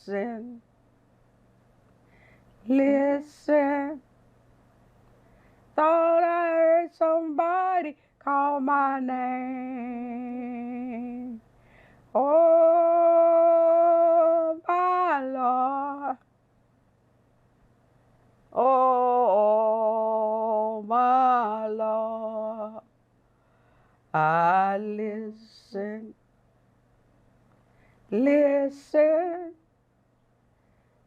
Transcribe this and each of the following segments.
listen, listen. Thought I heard somebody call my name. Oh, my Lord. Oh, my Lord. I listen, listen,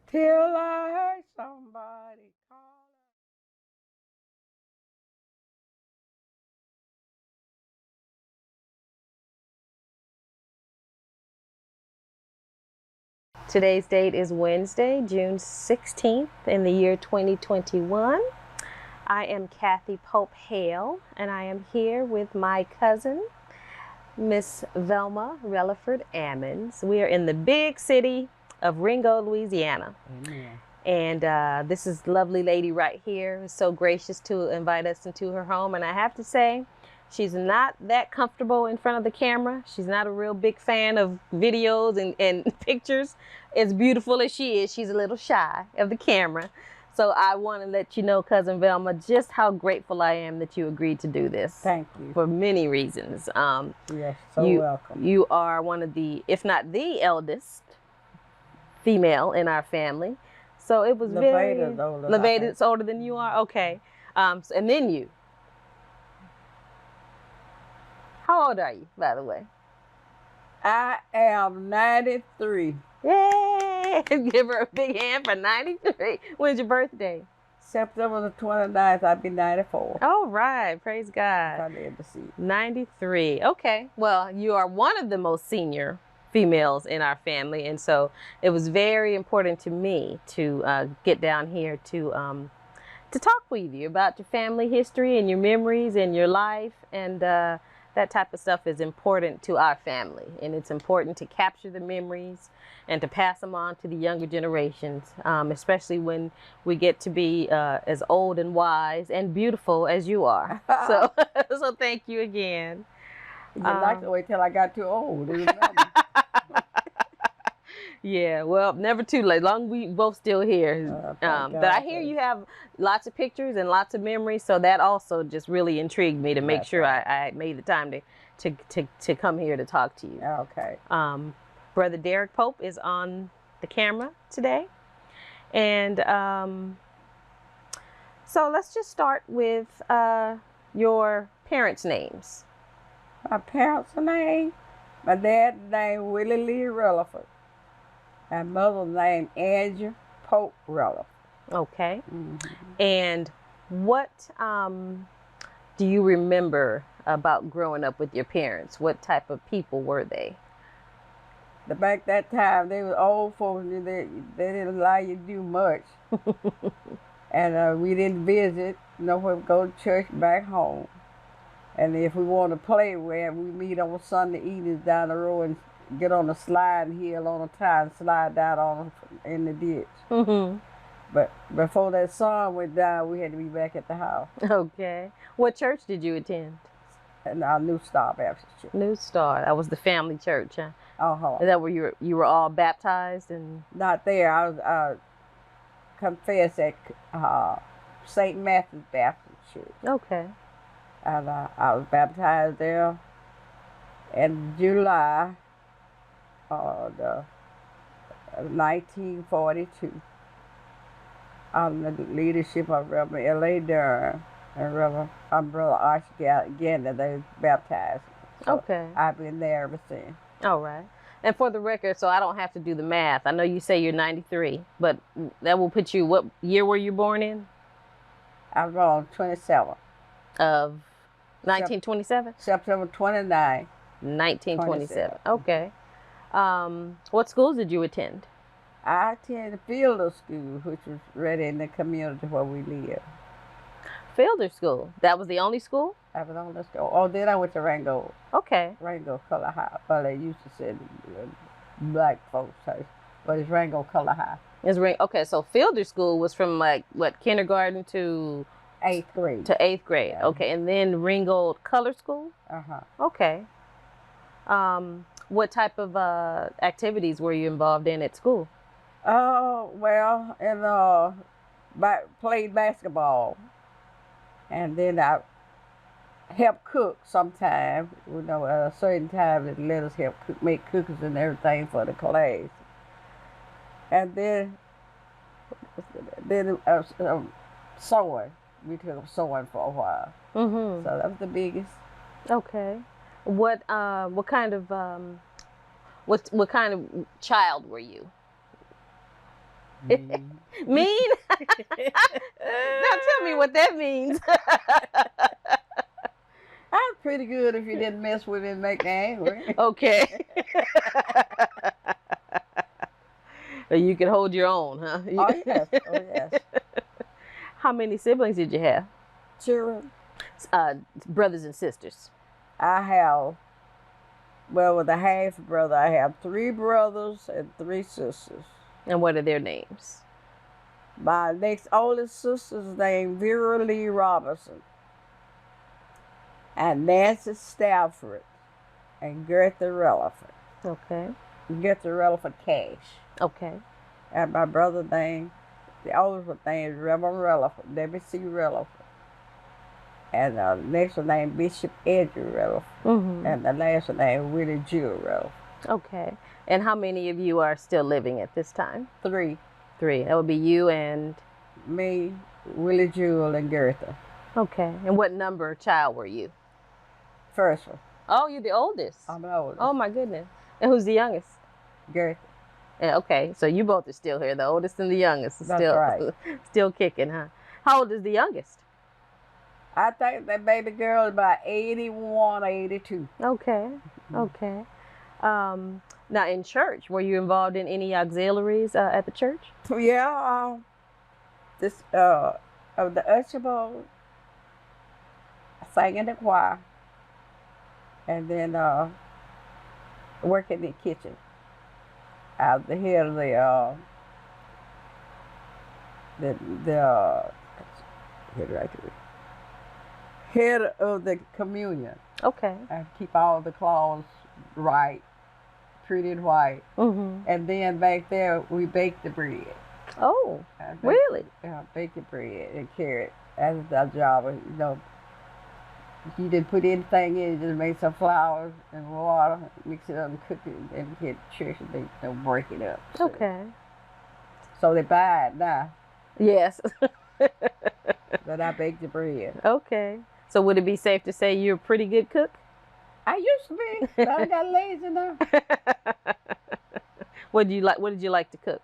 till I heard somebody call. Today's date is Wednesday, June 16th in the year 2021. I am Kathy Pope Hale, and I am here with my cousin, Miss Velma Reliford Ammons. We are in the big city of Ringgold, Louisiana. Amen. And this is the lovely lady right here who's so gracious to invite us into her home. And I have to say, she's not that comfortable in front of the camera. She's not a real big fan of videos and pictures. As beautiful as she is, she's a little shy of the camera. So I want to let you know, Cousin Velma, just how grateful I am that you agreed to do this. Thank you. For many reasons. Yes, so welcome. You are one of the, if not the eldest female in our family. So it was Levade's older. Levade's older than you are? Okay. And then you. How old are you, by the way? I am 93. Yay! Give her a big hand for 93. When's your birthday? September the 29th, I'll be 94. All right. Praise God. I live to see it. 93. Okay. Well, you are one of the most senior females in our family, and so it was very important to me to get down here to talk with you about your family history and your memories and your life, and that type of stuff is important to our family, and it's important to capture the memories and to pass them on to the younger generations, especially when we get to be as old and wise and beautiful as you are. So thank you again. You didn't like to wait till I got too old. Yeah, well, never too late. Long we both still here. But I hear you have lots of pictures and lots of memories, so that also just really intrigued me to make sure I made the time to come here to talk to you. Okay. Brother Derek Pope is on the camera today, and so let's just start with your parents' names. My parents' name, my dad's name Willie Lee Reliford. My mother's name Andrew Pope Reliford. Okay. Mm-hmm. And what do you remember about growing up with your parents? What type of people were they? Back that time, they were old folks. They didn't allow you to do much. And we didn't visit, nowhere to go to church back home. And if we wanted to play, we meet on Sunday evenings down the road and get on the sliding hill on the tire and slide down on in the ditch. Mm-hmm. But before that sun went down, we had to be back at the house. Okay. What church did you attend? And our New Star Baptist Church. New Star. That was the family church, huh? Uh-huh. Is that where you were all baptized? And not there. I was confessed at St. Matthew's Baptist Church. Okay. And I was baptized there in July of 1942 under the leadership of Reverend L.A. Durham and Brother Archie Gander. They baptized me. So okay. I've been there ever since. All right. And for the record, so I don't have to do the math. I know you say you're 93, but that will put you, what year were you born in? I was born 27. Of 1927? September 29. 1927. Okay. What schools did you attend? I attended Fielder School, which was right in the community where we live. Fielder School? That was the only school? I was on the school. Oh, then I went to Ringgold. Okay. Ringgold Color High. Well, they used to say black folks, but it's Ringgold Color High. Okay, so Fielder School was from like, what, kindergarten to? 8th grade. To 8th grade. Yeah. Okay, and then Ringgold Color School? Uh-huh. Okay. What type of activities were you involved in at school? Oh, well, and played basketball, and then I helped cook sometimes. You know, at a certain time, they let us help cook, make cookies and everything for the class. And then sewing. We took up sewing for a while. Mm-hmm. So that was the biggest. Okay. What kind of what kind of child were you? Mean. Mean? Now tell me what that means. I'm pretty good if you didn't mess with me and make me angry. Okay. You can hold your own, huh? Oh yes, oh yes. How many siblings did you have? Children. Brothers and sisters. I have, well, with a half brother, I have 3 brothers and 3 sisters. And what are their names? My next oldest sister's named Vera Lee Robinson, and Nancy Stafford, and Gertha Reliford. Okay. Gertha Reliford Cash. Okay. And my brother's name, the oldest one name is Velma Reliford, W.C. Reliford. And the next one named Bishop Andrew Reliford. Mm-hmm. And the last one named Willie Jewel Reliford. Okay. And how many of you are still living at this time? 3. 3. That would be you and? Me, Willie Jewel, and Gertha. Okay. And what number child were you? First one. Oh, you're the oldest. I'm the oldest. Oh my goodness. And who's the youngest? Gertha. Yeah, okay. So you both are still here. The oldest and the youngest are That's still right. still kicking, huh? How old is the youngest? I think that baby girl is about 81 or 82. Okay. Okay. Now in church, were you involved in any auxiliaries at the church? Yeah, this of the Hospitable, I sang in the choir, and then work in the kitchen. I was the head of head of the communion. Okay. I keep all the clothes right, treated white. Mm-hmm. And then back there, we bake the bread. Oh, really? Yeah, bake the bread and carry it. That's our job. You know, you didn't put anything in, you just make some flour and water, mix it up and cook it, and hit church and they'll break it up. So. Okay. So they buy it now. Yes. But I bake the bread. Okay. So would it be safe to say you're a pretty good cook? I used to be, but I got lazy now. What did you like to cook?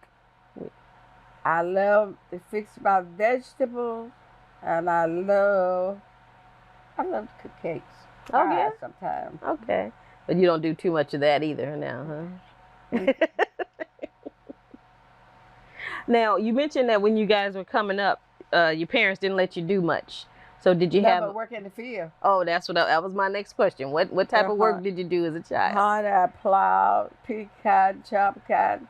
I love to fix my vegetables, and I love to cook cakes. Oh yeah. Sometimes. Okay. But you don't do too much of that either now, huh? Now you mentioned that when you guys were coming up, your parents didn't let you do much. So did you have work in the field? Oh, that was my next question. What type of work did you do as a child? I plowed, picked cotton, chopped cotton,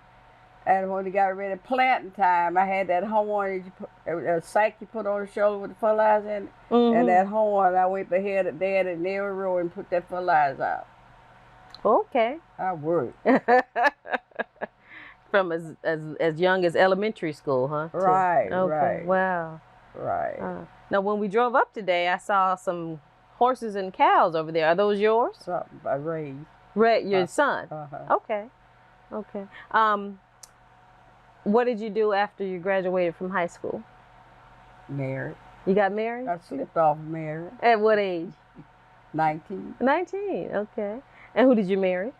and when it got ready planting time, I had that horn, a sack you put on the shoulder with the fertilizer in it, Mm-hmm. and that horn, I went ahead of Dad in every row and put that fertilizer out. Okay. I worked. From as young as elementary school, huh? Right, okay. right. Wow. Right. Now, when we drove up today, I saw some horses and cows over there. Are those yours? Something I raised. Your son? Uh-huh. Okay. Okay. What did you do after you graduated from high school? Married. You got married? I slipped off married. At what age? 19. 19, okay. And who did you marry?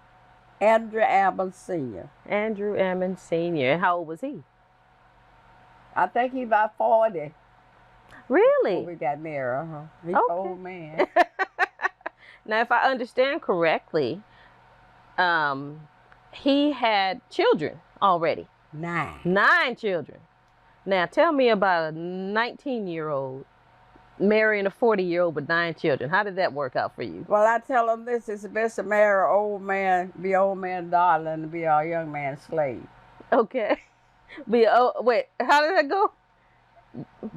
Andrew Ammons Sr. Andrew Ammons Sr. And how old was he? I think he's about 40. Really? When we got married, He's Okay. an old man. Now, if I understand correctly, he had children already. 9. 9 children. Now, tell me about a 19-year-old marrying a 40-year-old with 9 children. How did that work out for you? Well, I tell them this: it's best to marry an old man, be an old man darling, and be a young man slave. Okay. Wait, how did that go?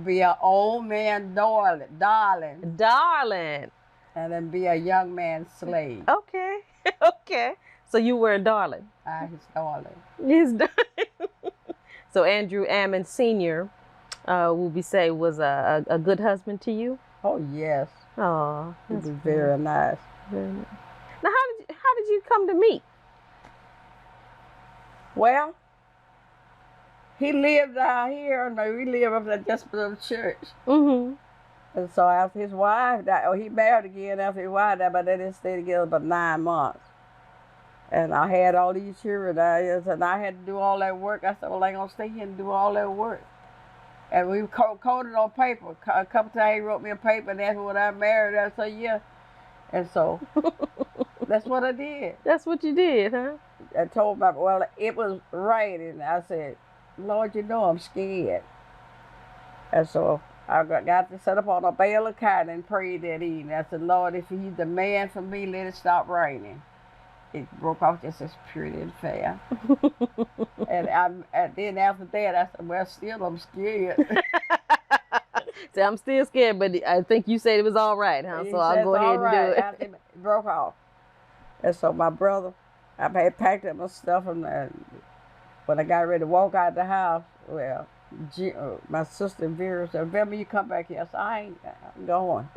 Be an old man darling, Darling. and then be a young man slave. Okay. Okay. So you were a darling. His darling. His darling. So Andrew Ammons Sr., will we say, was a good husband to you? Oh, yes. Oh, He was very nice. Very nice. Now, how did you come to meet? Well, he lived out here. No, we lived up at just below the church. Mm-hmm. And so after his wife died, he married again after his wife died, but they didn't stay together but 9 months. And I had all these children, and I had to do all that work. I said, well, I ain't gonna stay here and do all that work. And we coded on paper. A couple times he wrote me a paper and asked me when I married. I said, yeah. And so that's what I did. That's what you did, huh? I told well, it was raining. I said, Lord, you know I'm scared. And so I got to set up on a bale of cotton and prayed that evening. I said, Lord, if he's the man for me, let it stop raining. It broke off just as pretty and fair. and then after that, I said, well, still I'm scared. So I'm still scared, but I think you said it was all right, huh? So I'll go ahead and do it. After it broke off. And so my brother, I had packed up my stuff, and when I got ready to walk out the house, well, my sister Vera said, Velma, you come back here. I said, I'm going.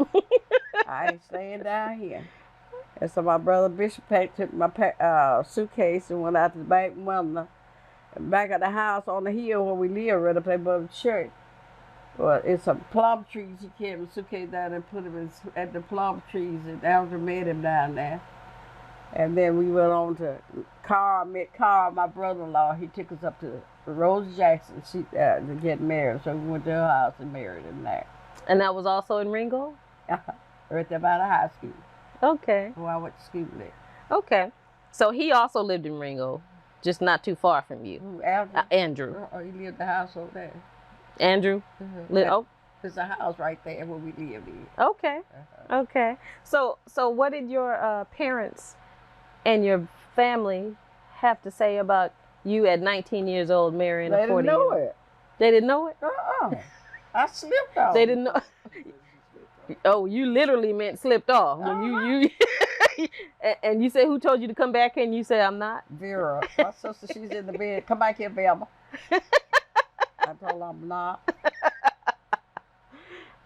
I ain't staying down here. And so my brother Bishop took my suitcase and went out to the back window, back of the house on the hill where we live, right up there above the church. Well, it's some plum trees. He carried the suitcase down and put him at the plum trees, and Andrew met him down there. And then we went on to met Carl, my brother-in-law. He took us up to Rose Jackson to get married. So we went to her house and married him there. And that was also in Ringgold? Right there by the high school. Okay. Where I went to school there. Okay. So he also lived in Ringgold, just not too far from you. Who, Andrew? Andrew. Oh, he lived the house over there. Andrew? Oh. There's a house right there where we lived in. Okay. Okay. So what did your parents and your family have to say about you at 19 years old marrying a 40-year-old? They didn't know it. They didn't know it? I slipped off. They didn't know. Oh, you literally meant slipped off. When you and you say, who told you to come back here? And you say, I'm not? Vera. My sister, she's in the bed. Come back here, Velma. I told her I'm not.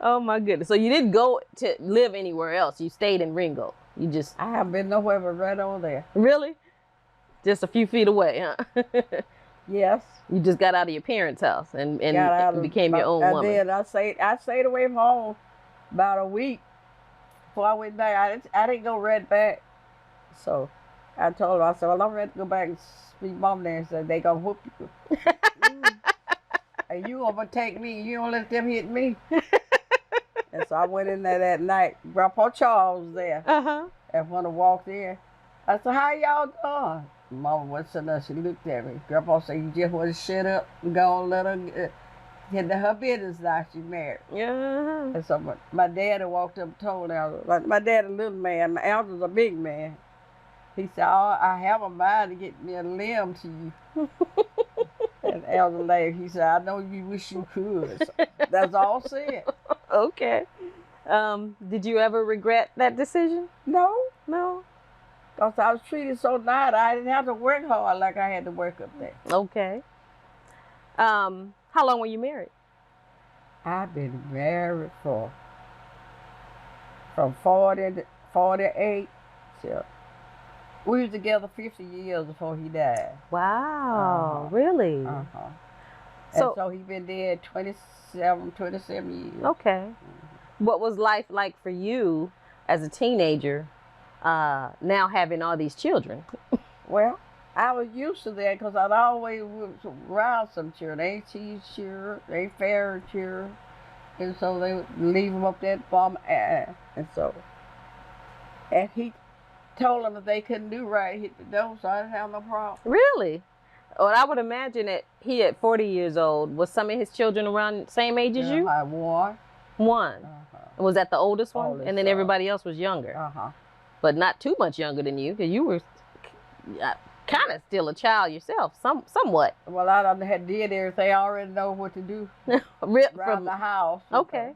Oh my goodness. So you didn't go to live anywhere else. You stayed in Ringgold. You just... I haven't been nowhere but right over there. Really? Just a few feet away, huh? Yes. You just got out of your parents' house and became your own woman. I did. I stayed away from home about a week before I went back. I didn't go right back. So I told her, I said, well, I'm ready to go back and speak mom there and said, they gonna whoop you. And you gonna take me, you don't let them hit me. And so I went in there that night. Grandpa Charles was there. And when I walked in, I said, how y'all doing? Mama wasn't sitting there. She looked at me. Grandpa said, you just want to shut up and go and let her get to her business now she married. Yeah. And so my daddy walked up and told Elder, like my daddy a little man, my Elder's a big man. He said, oh, I have a mind to get me a limb to you. And Elder laughed. He said, I know you wish you could. So that's all said. Okay. Did you ever regret that decision? No. No. Because I was treated so nice, I didn't have to work hard like I had to work up there. Okay. How long were you married? I've been married from 40 to 48. So we was together 50 years before he died. Wow. Really? So he been dead 27 years. Okay. What was life like for you as a teenager, now having all these children? Well, I was used to that because I'd always was around some children. They ain't cheese children, they ain't fair children. And so they would leave them up there farm. And he told them if they couldn't do right, hit the door, so I didn't have no problem. Really? Well, I would imagine that he at 40 years old, was some of his children around the same age as you? I had one. One? Was that the oldest one? Oldest, and then everybody else was younger? But not too much younger than you, because you were kind of still a child yourself, somewhat. Well, I done did everything. I already know what to do. Around the house. Okay.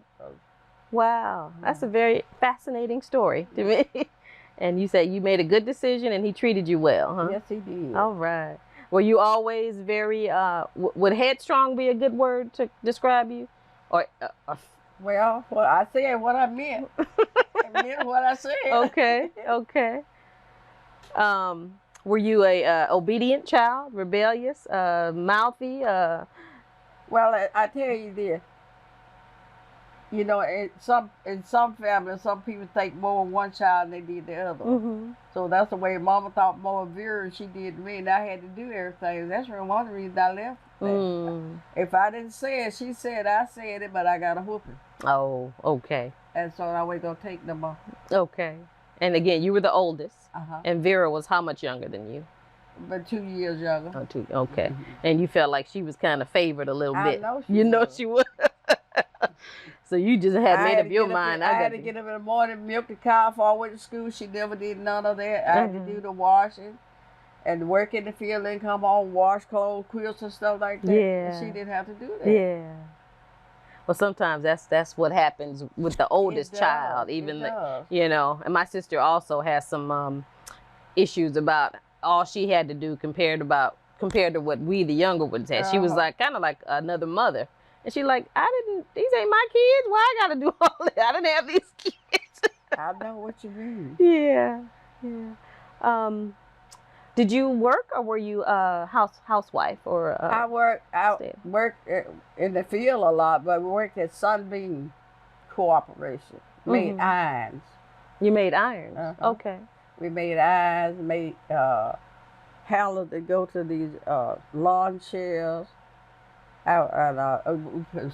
Wow. That's a very fascinating story to me. And you said you made a good decision and he treated you well, huh? Yes, he did. All right. Were you always very, would headstrong be a good word to describe you? Or Well, I said what I meant. I meant what I said. okay, okay. Were you a obedient child, rebellious, mouthy? Well, I tell you this. You know, in some families, some people take more of one child than they did the other. Mm-hmm. So that's the way Mama thought more of Vera than she did me, and I had to do everything. That's one of the reasons I left. If I didn't say it, she said I said it, but I got a whooping. Oh, okay. And so I wasn't gonna take no more. Okay. And again, you were the oldest, Uh-huh. and Vera was how much younger than you? But 2 years younger. Oh, 2. Okay. And you felt like she was kind of favored a little bit. I know she You know was. she was. So you just had made up your mind. I had to get up in the morning, milk the cow before I went to school. She never did none of that. I had to do the washing and work in the field and come home, wash clothes, quilts and stuff like that. Yeah. And she didn't have to do that. Yeah. Well, sometimes that's what happens with the oldest child, even you know. And my sister also has some issues about all she had to do compared to what we the younger ones had. She was like kind of like another mother. And she like, these ain't my kids. Why I gotta do all that? I didn't have these kids. I know what you mean. Yeah, yeah. Did you work or were you a housewife or? I worked in the field a lot, but we worked at Sunbeam Corporation. Made irons. You made irons. Okay. We made irons, made handles that go to these lawn chairs.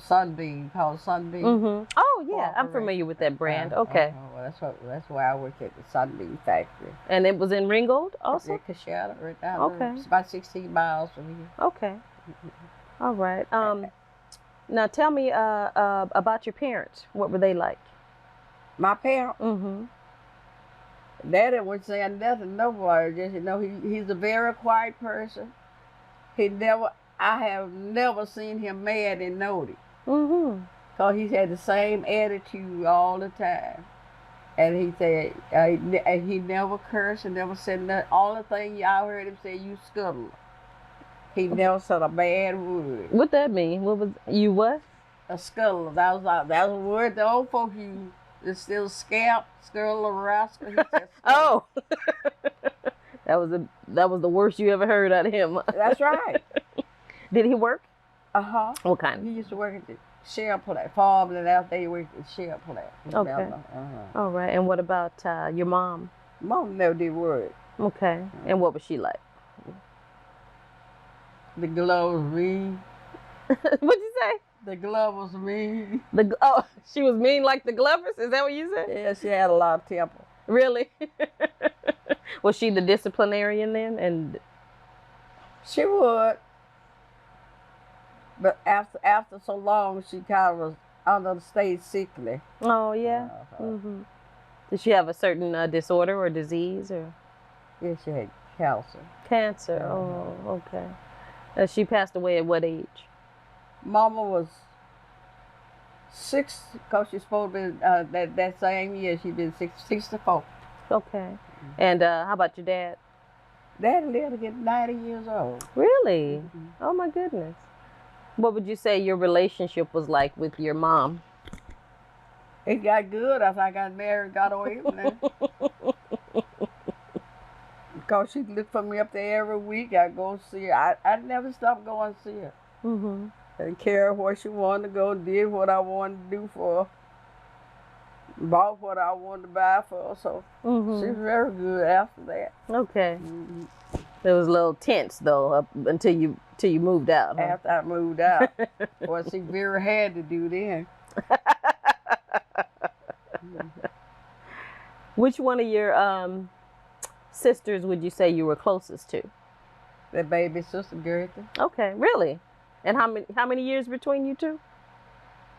Sunbeam, called Sunbeam. Oh yeah, I'm familiar with that brand. Okay. Well, that's why I worked at the Sunbeam factory. And it was in Ringgold also? Yeah, Coachella, right down okay. It's about 16 miles from here. Okay. All right. Now tell me about your parents. What were they like? My parents? Daddy wasn't saying nothing, nobody. Just, you know, he's a very quiet person. I have never seen him mad and naughty. Because he's had the same attitude all the time. And he said, he never cursed and never said nothing. All the thing y'all heard him say, you scuttle. He never said a bad word. What that mean? What was, you what? A scuttle. That was a word the old folk used. It's still scalp, scuttle, rascal. He said oh. That was the worst you ever heard out of him. That's right. Did he work? What kind? He used to work at the shell plant farm, and out there he worked at the shell plant. Okay. All right. And what about your mom? Mom never did work. Okay. And what was she like? The glove was mean. What'd you say? The glove was mean. She was mean like the Glovers? Is that what you said? Yeah, she had a lot of temper. Really? Was she the disciplinarian then? And she would. But after so long, she kind of was stayed sickly. Oh yeah. Did she have a certain disorder or disease or? Yeah, she had cancer. Cancer. Oh, okay. She passed away at what age? Mama was 6, because she's supposed to be that same year. She'd been 64. Okay. And how about your dad? Dad lived to get 90 years old. Really? Oh my goodness. What would you say your relationship was like with your mom? It got good after I got married, got away from that. Because she'd look for me up there every week. I'd go see her. I never stopped going to see her. And care where she wanted to go, did what I wanted to do for her. Bought what I wanted to buy for her. So she was very good after that. Okay. It was a little tense though up until you moved out. Huh? After I moved out. Well, she very had to do then. Which one of your sisters would you say you were closest to? The baby sister, Gertrude. Okay, really? And how many years between you two?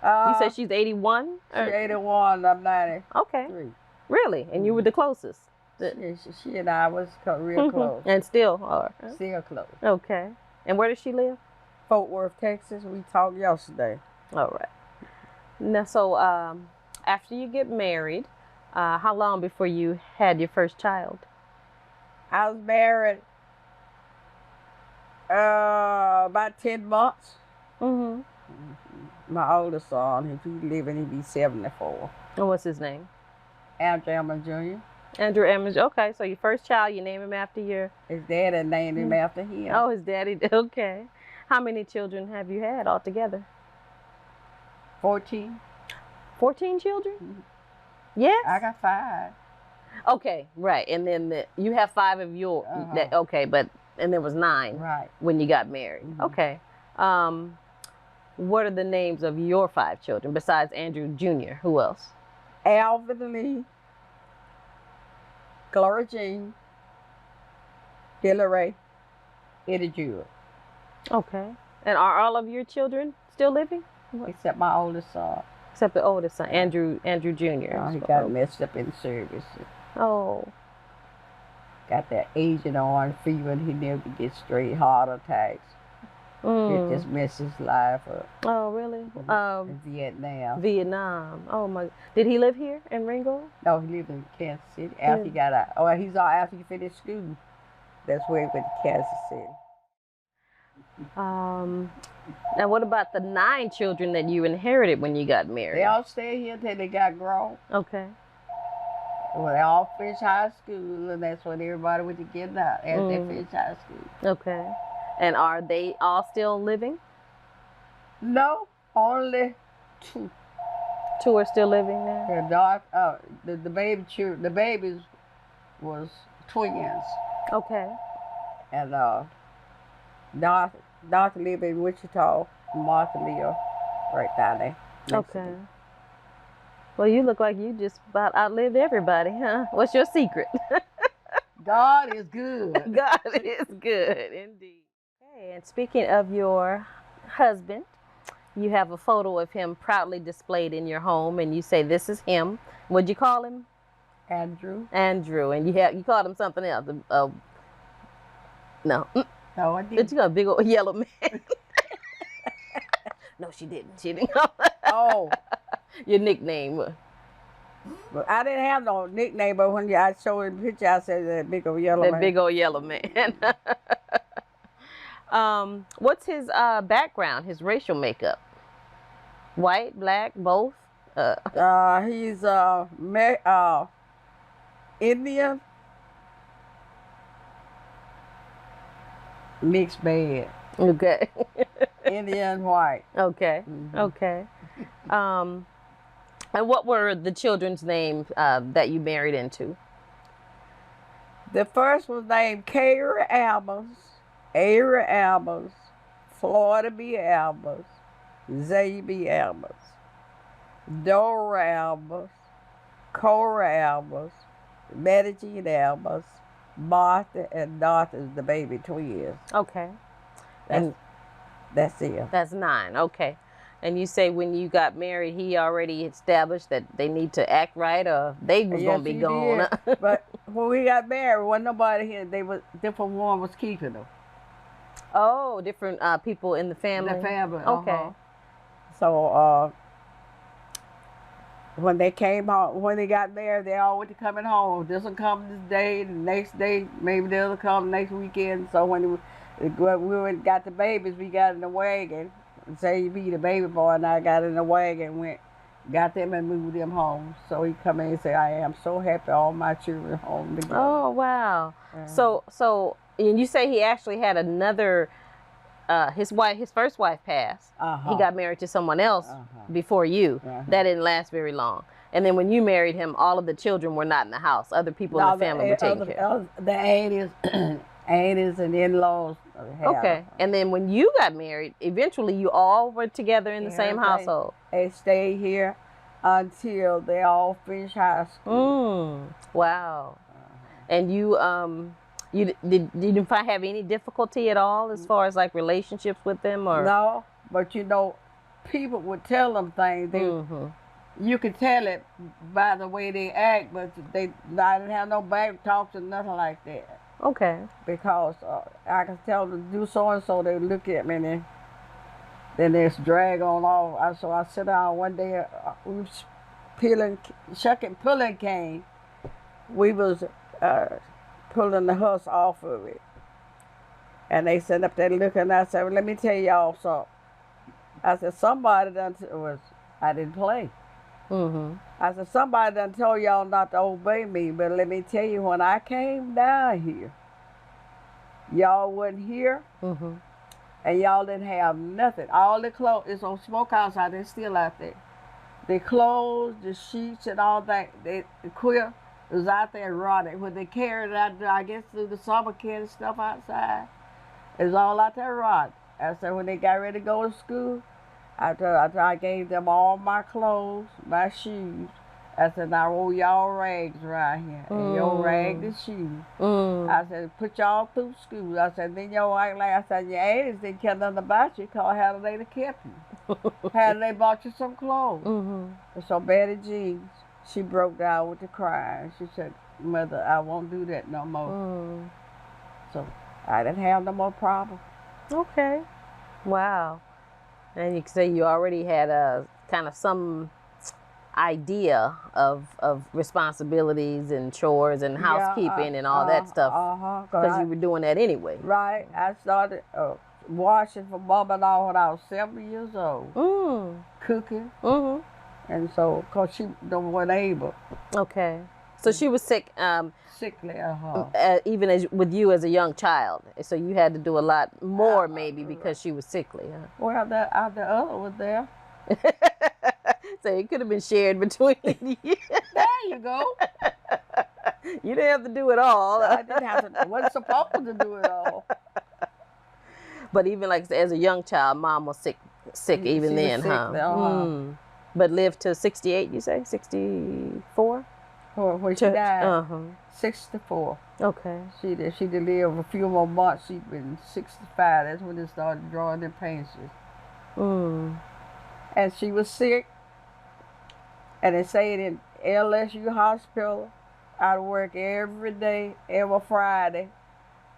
You said she's 81? She's 81, I'm 90. Okay. Really? And you were the closest? She and I was real close. And still are? Still close. Okay. And where does she live? Fort Worth, Texas. We talked yesterday. All right. Now, so after you get married, how long before you had your first child? I was married About 10 months. Mm-hmm. My oldest son, if he living, he'd be 74. And what's his name? Andrew Ammons Jr. Andrew Ammons. Okay, so your first child, you name him after your... His daddy named him after him. Oh, his daddy. Okay. How many children have you had altogether? 14. 14 children? Mm-hmm. Yes. I got 5. Okay, right. And then you have 5 of your... okay, but... And there was 9 right. when you got married. Mm-hmm. Okay. What are the names of your 5 children besides Andrew Jr.? Who else? Alvin Lee, Clara Jean, Hillary, Eddie Jewell. Okay. And are all of your children still living? Except my oldest son. Except the oldest son, Andrew Jr. Oh, he got messed up in service. Oh. Got that Agent Orange fever and he never gets straight heart attacks. It just messed his life up. Oh, really? In Vietnam. Vietnam. Oh, my. Did he live here in Ringgold? No, he lived in Kansas City after he got out. Oh, after he finished school. That's where he went to Kansas City. Now, what about the 9 children that you inherited when you got married? They all stayed here until they got grown. Okay. Well, they all finished high school, and that's when everybody went to get out after they finished high school. Okay. And are they all still living? No, only 2. 2 are still living now? The babies was twins. Okay. And Dorothy lived in Wichita, Martha lived right down there. Okay. Well, you look like you just about outlived everybody, huh? What's your secret? God is good. God is good, indeed. Okay, and speaking of your husband, you have a photo of him proudly displayed in your home, and you say this is him. What'd you call him? Andrew. Andrew, and you called him something else. No. No, I didn't. You got a big old yellow man. No, she didn't. She didn't. Oh. Your nickname. But I didn't have no nickname, but when I showed him the picture, I said that big old yellow man. That big old yellow man. What's his background, his racial makeup? White, black, both? He's Indian. Mixed bag. Okay. Indian white. Okay. Mm-hmm. Okay. And what were the children's names that you married into? The first was named Kara Ammons, Ara Ammons, Florida B. Ammons, Zay B. Ammons, Dora Ammons, Cora Ammons, Medellin Ammons, Martha and Dorothy, the baby twins. Okay. That's it. That's 9. Okay. And you say when you got married, he already established that they need to act right, or they was gonna be gone. But when we got married, wasn't nobody here. They was different. One was keeping them. Oh, different people in the family. The family. Okay. So when they came home, when they got married, they all went to coming home. This will come this day, the next day, maybe they'll come next weekend. So when we got the babies, we got in the wagon. Say you be the baby boy, and I got in the wagon, got them and moved them home. So he come in and say, I am so happy all my children home together. Oh, wow. So, and you say he actually had another, his first wife passed. He got married to someone else before you. That didn't last very long. And then when you married him, all of the children were not in the house. Other people in the family were taking care. The aunties and in-laws. Okay. And then when you got married, eventually you all were together in the same household. They stayed here until they all finished high school. Wow. And you didn't have any difficulty at all as far as like relationships with them, or? No, but people would tell them things. You could tell it by the way they act, but I didn't have no back talks or nothing like that. Okay. Because I could tell them to do so and so, they would look at me and then they drag on off. So I sit down one day, we was pulling cane. We was pulling the husk off of it. And they sitting up there looking, and I said, well, let me tell y'all something. I said, somebody done, I didn't play. I said, somebody done told y'all not to obey me, but let me tell you, when I came down here, y'all wasn't here, and y'all didn't have nothing. All the clothes, it's on smokehouse out there, still out there. The clothes, the sheets, and all that, the quilt was out there rotting. When they carried it out, I guess through the summer, carrying stuff outside, it was all out there rotting. I said, when they got ready to go to school, I gave them all my clothes, my shoes. I said, now roll y'all rags right here, and y'all rag the shoes. I said, put y'all through school. I said, then y'all act like, I said, your aunties didn't care nothing about you, because how did they kept you? How did they bought you some clothes? So Betty Jean, she broke down with the crying. She said, Mother, I won't do that no more. So I didn't have no more problems. Okay. Wow. And you can say you already had a kind of some idea of responsibilities and chores and housekeeping and all that stuff, because you were doing that anyway. Right. I started washing for mother-in-law when I was 7 years old. Cooking. And so, because she wasn't able. Okay. So she was sick. Sickly, even with you as a young child. So you had to do a lot more maybe because she was sickly. Huh? Well, the other was there. So it could have been shared between you. There you go. You didn't have to do it all. I didn't have to. Wasn't supposed to do it all. But even like as a young child, Mom was sick even then, huh? But lived to 68, you say? 64? When she died, 64. Okay. She did live a few more months. She'd been 65. That's when they started drawing their pensions. And she was sick. And they said in LSU Hospital, I'd work every day, every Friday.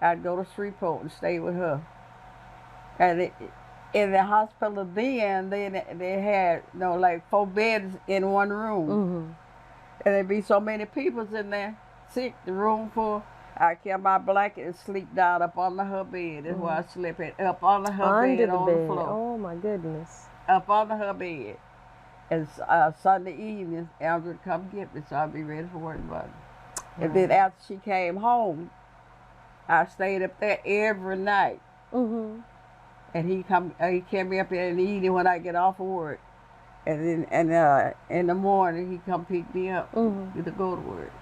I'd go to Shreveport and stay with her. And in the hospital then, they had like 4 beds in one room. And there'd be so many people in there sick, the room full. I kept my blanket and sleep down up under her bed. That's where I slept at, up under her bed on the floor. Oh my goodness. Up under her bed. And Sunday evening, Al would come get me, so I'd be ready for work Monday. And then after she came home, I stayed up there every night. And he came up there in the evening when I get off of work. And then in the morning, he come pick me up to go to work.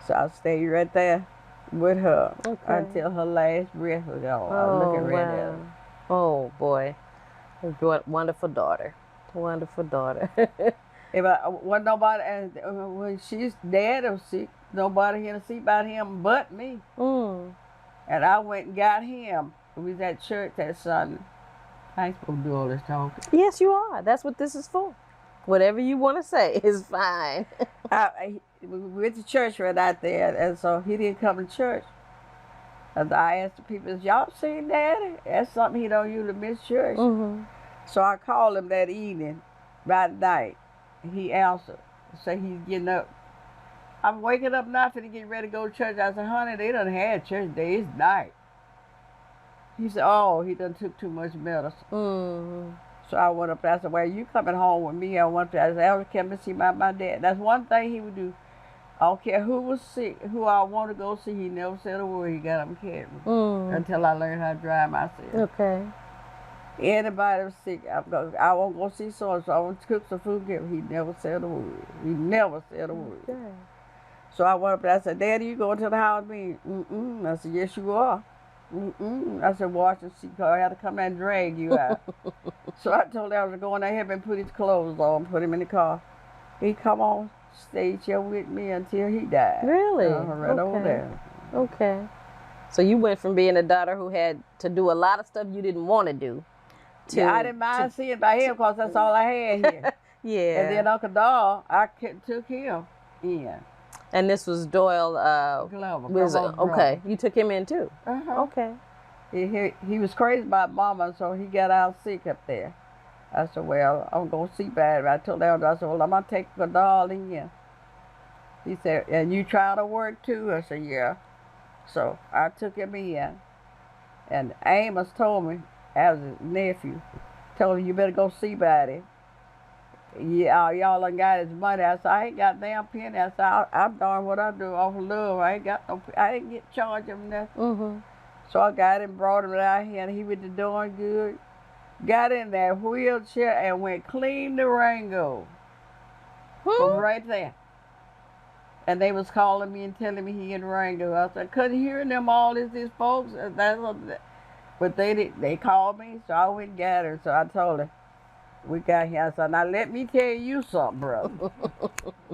So I stayed right there with her until her last breath was gone. I was looking right at her. Oh, boy. Wonderful daughter. Wonderful daughter. If I wasn't nobody, and when she's dad was sick, nobody here to see about him but me. And I went and got him. We was at church that Sunday. I ain't supposed to do all this talking. Yes, you are. That's what this is for. Whatever you want to say is fine. We went to church right out there, and so he didn't come to church. And I asked the people, y'all seen Daddy? That's something he don't usually miss church. So I called him that evening, by night. He answered. Say he's getting up. I'm waking up now to get ready to go to church. I said, honey, they done had church day. It's night. He said, oh, he done took too much medicine. So I went up there. I said, well, you coming home with me. I went there. I said, I was coming to see my dad. That's one thing he would do. I don't care who was sick, who I want to go see. He never said a word. He got them carried until I learned how to drive myself. Okay. Anybody was sick, I won't go see so-and-so. I want to cook some food. He never said a word. He never said a word. Okay. So I went up there. I said, Daddy, you going to the house with me? I said, yes, you are. I said, watch and see, because I had to come and drag you out. So I told him I was going ahead and put his clothes on, put him in the car. He come on stage here with me until he died. Really? Right over there. Okay. So you went from being a daughter who had to do a lot of stuff you didn't want to do. I didn't mind seeing by him because that's all I had here. Yeah. And then Uncle Doll, I took him in. And this was Doyle Glover. Okay, you took him in too. Okay. He was crazy about Mama, so he got out sick up there. I said, well, I'm going to see bad. I told him, I said, well, I'm going to take the doll in. He said, and you try to work too? I said, yeah. So I took him in, and Amos told me, as his nephew, told him, you better go see about it. Yeah, y'all done got his money. I said, I ain't got damn penny. I said, I'm doing what I do off of love. I didn't get charged him nothing. Mm-hmm. So I got him, brought him out here, and he was doing good. Got in that wheelchair and went clean to Ringgold. From right there. And they was calling me and telling me he in Ringgold. I said, I couldn't hear them, all these folks. But they called me, so I went and got her. So I told her, we got here. I said, now let me tell you something, brother.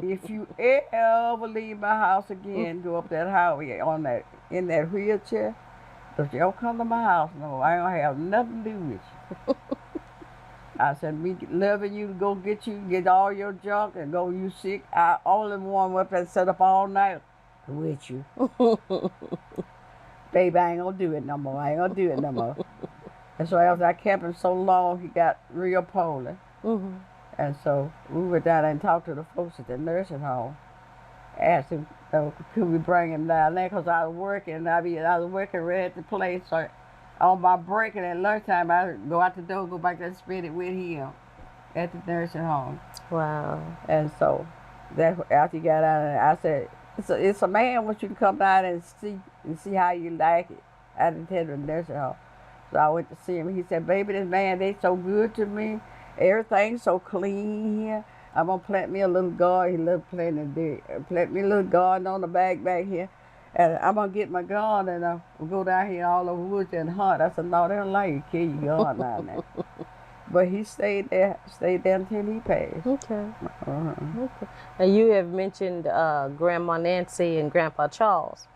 If you ever leave my house again, go up that highway in that wheelchair, if you don't come to my house no, I don't have nothing to do with you. I said, me loving you to go get all your junk and go you sick. I only one up and set up all night with you. Baby, I ain't gonna do it no more. And so after I kept him so long, he got real poorly. Mm-hmm. And so we went down there and talked to the folks at the nursing home. Asked him, could we bring him down there? Because I was working. I was working right at the place. So on my break and at lunchtime, I would go out the door, go back there and spend it with him at the nursing home. Wow. And so after he got out of there, I said, it's a man wants you to come down and see how you like it at the nursing home. So I went to see him. He said, baby, this man, they so good to me. Everything's so clean here. I'm going to plant me a little garden. He loved planting plant me a little garden on the back here. And I'm going to get my gun and we'll go down here all over the woods and hunt. I said, no, they don't like you, kill your gun down there. But he stayed there until he passed. Okay. Uh-huh. Okay. Now you have mentioned Grandma Nancy and Grandpa Charles.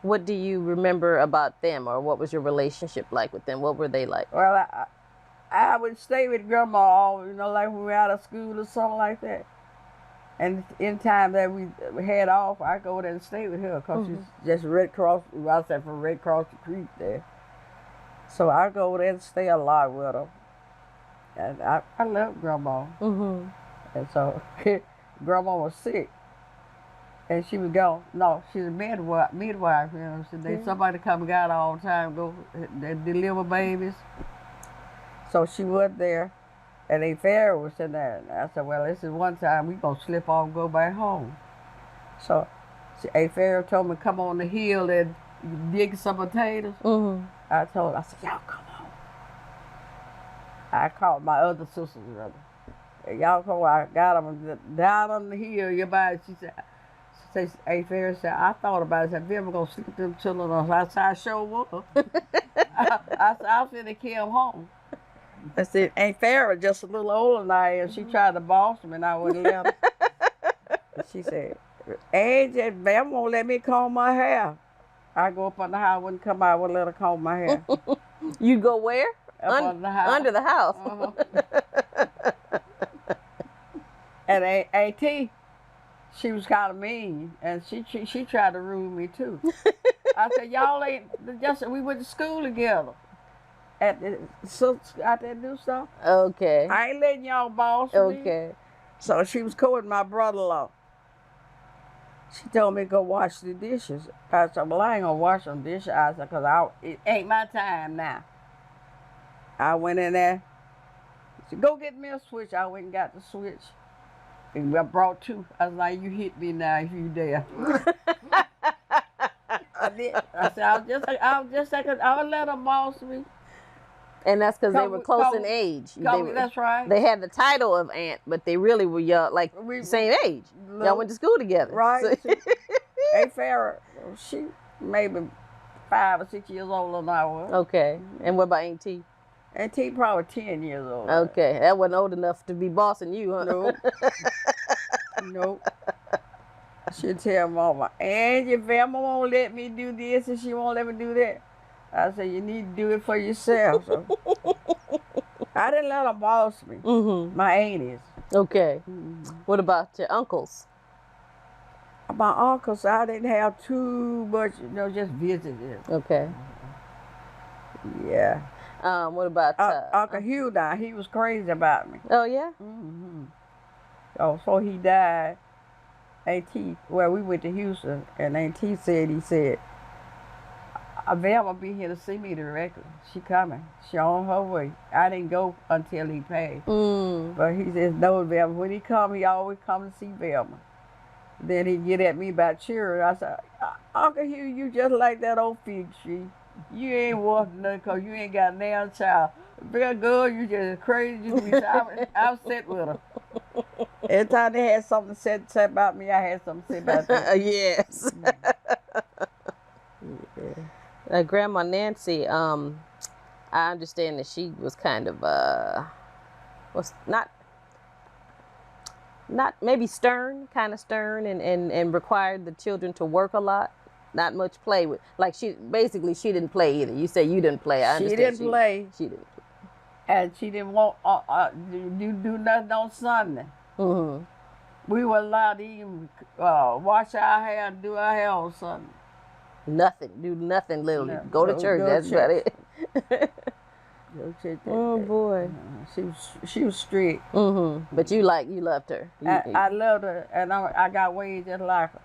What do you remember about them, or what was your relationship like with them? What were they like? Well, I would stay with Grandma, like when we were out of school or something like that. And in time that we head off, I go there and stay with her because she's just Red Cross. I said from Red Cross the Creek there. So I go there and stay a lot with her. And I love Grandma. Mm-hmm. And so Grandma was sick. And she would go, no, she's a midwife, So somebody come and got her all the time, go deliver babies. So she was there, and a fairy was in there. And I said, well, this is one time we gonna slip off and go back home. So a fairy told me, come on the hill and dig some potatoes. Mm-hmm. I told her, I said, y'all come on. I called my other sisters, brother. Y'all come on, I got them down on the hill, she said, a fairy said, I thought about it. I said, Velma gonna slip them children on. I said, I sure will. I said, I was finna kill them home. I said, Aunt Farrah just a little older than I am. She tried to boss me and I wouldn't let her. She said, Aunt Velma won't let me comb my hair. I go up on the house, I wouldn't come out, I wouldn't let her comb my hair. You go where? Under the house. Under the house. Uh-huh. And Aunt T, she was kind of mean, and she tried to ruin me too. I said, y'all ain't, we went to school together. At that new stuff. Okay. I ain't letting y'all boss me. Okay. So she was courting my brother-in-law. She told me to go wash the dishes. I said, well, I ain't gonna wash them dishes. I said, because it ain't my time now. I went in there. She said, go get me a switch. I went and got the switch. And I brought two. I was like, you hit me now if you dare. I did. I said, I'll let them boss me. And that's because they were close in age. That's right. They had the title of aunt, but they really were young, like same age. Y'all went to school together. Right. So. Aunt Farrah, she maybe 5 or 6 years older than I was. Okay. And what about Aunt T? Aunt T probably 10 years old. Okay. That wasn't old enough to be bossing you, huh? Nope. Nope. She'd tell Mama, Angie, Velma won't let me do this and she won't let me do that. I said, you need to do it for yourself. So I didn't let them boss me. Mm-hmm. My aunties. Okay. Mm-hmm. What about your uncles? My uncles, I didn't have too much, just visiting. Okay. Yeah. What about Uncle Hugh now? He was crazy about me. Oh, yeah? Mm-hmm. Oh, so he died. Aunt T, well, we went to Houston, and Aunt T said, Velma be here to see me directly. She coming. She on her way. I didn't go until he passed. But he says, no, Velma. When he come, he always come to see Velma. Then he get at me about cheering. I said, Uncle Hugh, you just like that old fig tree. You ain't walking nothing because you ain't got now child. Real girl, you just crazy. You be I upset with her. Every time they had something to say about me, I had something to say about them. Yes. Yeah. Grandma Nancy, I understand that she was kind of was not maybe stern, kind of stern, and required the children to work a lot. Not much play with. Like she didn't play either. You say you didn't play. I understand. She didn't play. She didn't. And she didn't want do nothing on Sunday. Mm-hmm. We were allowed to even wash our hair and do our hair on Sunday. Nothing. Do nothing, literally. No, go to church. That's about it. Go check that Oh day. boy. She was strict. Mm-hmm. But you loved her. I loved her, and I got ways just like her.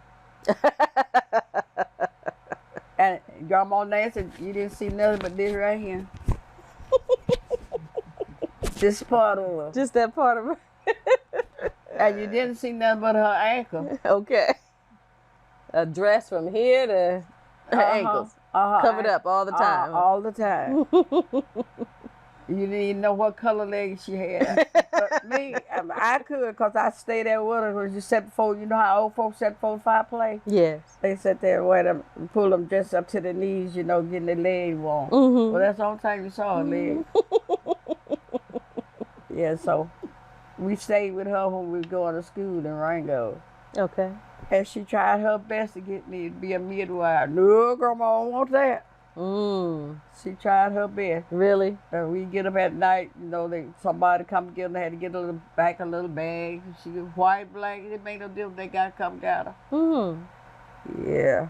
And Grandma Nancy, you didn't see nothing but this right here. This part of her. Just that part of her. And you didn't see nothing but her ankle. Okay. A dress from here to her ankles. Covered up all the time. All the time. You didn't even know what color legs she had. But me, I could, because I stayed there with her when you sat before, you know how old folks sat before the fireplace? Yes. They sat there and wear them, pull them just up to their knees, you know, getting their legs warm. Mm-hmm. Well, that's the only time you saw her legs. Yeah, so we stayed with her when we were going to school in Ringgold. Okay. And she tried her best to get me to be a midwife. No, Grandma, I don't want that. She tried her best. Really? And we get up at night, you know, somebody come get them, they had to get a little bag. She was white, black, it made no difference, they got to come get her. Yeah.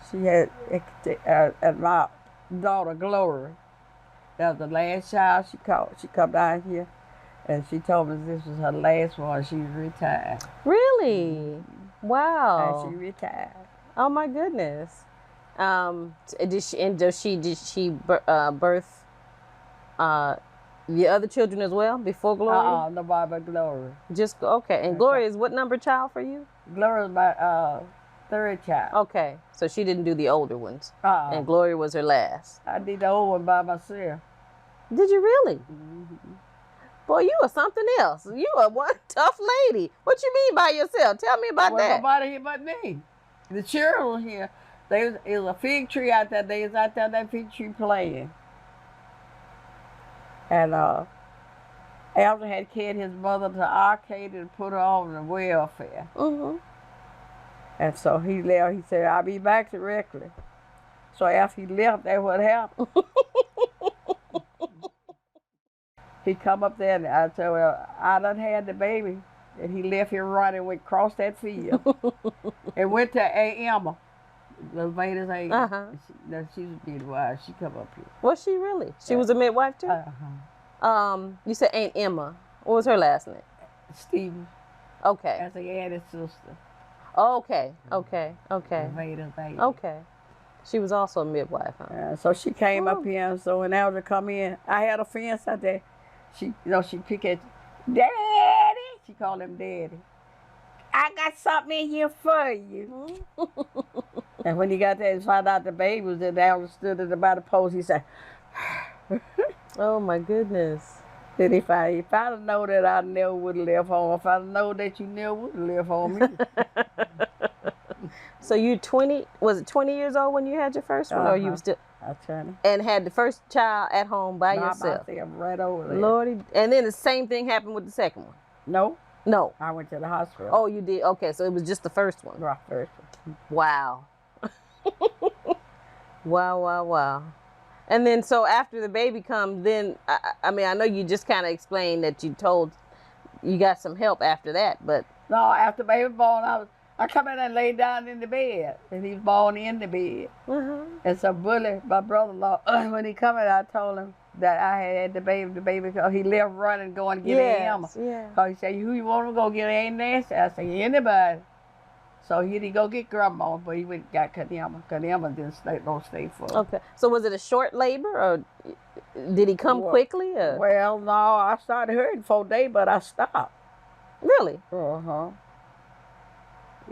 She had, and my daughter, Glory, that was the last child she caught. She come down here, and she told me this was her last one. She was retired. Really? Wow. And she retired. Oh my goodness. Did she birth the other children as well before Gloria? Nobody but Glory. Just okay. And Gloria is what number child for you? Glory was my third child. Okay, so she didn't do the older ones, Uh-uh. and Gloria was her last. I did the old one by myself. Did you really? Mm-hmm. Boy, you are something else. You are one tough lady. What you mean by yourself? Tell me about that. Nobody here but me. The children here. It was a fig tree out there. They was out there that fig tree playing. And Alvin had carried his mother to the arcade and put her on the welfare. Mm-hmm. And so he left. He said, I'll be back directly. So after he left, that's what happened. He come up there and I said, well, I done had the baby. And he left here running and went across that field. And went to Emma. Levadas age. She was a midwife. She come up here. Was she really? She was a midwife too? You said Aunt Emma. What was her last name? Stevens. Okay. That's a added sister. Okay. Levadas age. Okay. She was also a midwife, huh? So she came up here, and so when Alva come in, I had a fence out there. She pick at Daddy. She called him Daddy. I got something in here for you. And when he got there and found out the baby was there, Alva stood at the post. He said, oh my goodness. Then if I'd have known that I never would have left home, if I'd have known that you never would have left home either. So you 20, was it 20 years old when you had your first one, or you were still? I'm trying to. And had the first child at home by yourself? By myself, right over there. Lordy. And then the same thing happened with the second one? No. I went to the hospital. Oh, you did? Okay, so it was just the first one. Right, first one. Wow. Wow. And then so after the baby comes, then, I mean, I know you just kind of explained that you got some help after that, but. No, after baby was born, I come in and laid down in the bed, and he was born in the bed. And so Bully, my brother-in-law, when he come in, I told him that I had the baby, because he left running, going to get Emma. Yeah. Because he said, who you want to go get? Ain't Nancy? I said, anybody. So he didn't go get grandma, but he went and got Kadima. Kadima don't stay for. Okay. So was it a short labor, or did he come quickly? Or? Well, no, I started hurting 4 days, but I stopped. Really? Uh-huh.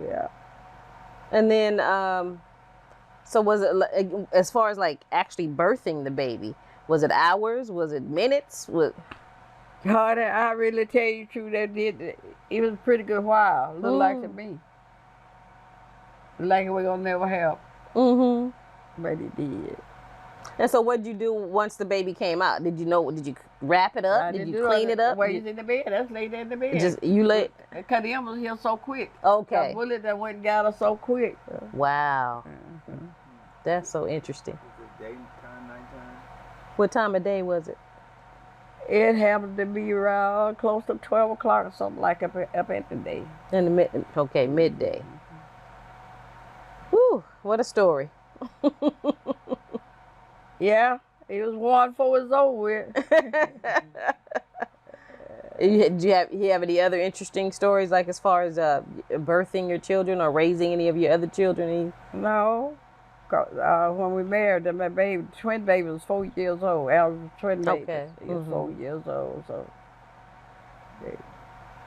Yeah. And then, so was it, as far as like actually birthing the baby, was it hours? Was it minutes? Honey, I really tell you the truth, it was a pretty good while. Looked like to me. Like we're gonna never help. Mm-hmm. But it did. And so what did you do once the baby came out? Did you wrap it up? Did you clean it up? Well, he's in the bed. That's laid in the bed. Just you lay. Because the was here so quick. Okay. The bullet that went and got her so quick. Wow. Mm-hmm. That's so interesting. Was it daytime, nighttime? What time of day was it? It happened to be around close to 12 o'clock or something like up at the day. In the midday. Whew, what a story. Yeah, it was one before it was over with. Do you have any other interesting stories, like as far as birthing your children or raising any of your other children? No. When we married, my baby, twin baby was 4 years old. Al was twin baby. Okay. He was 4 years old, so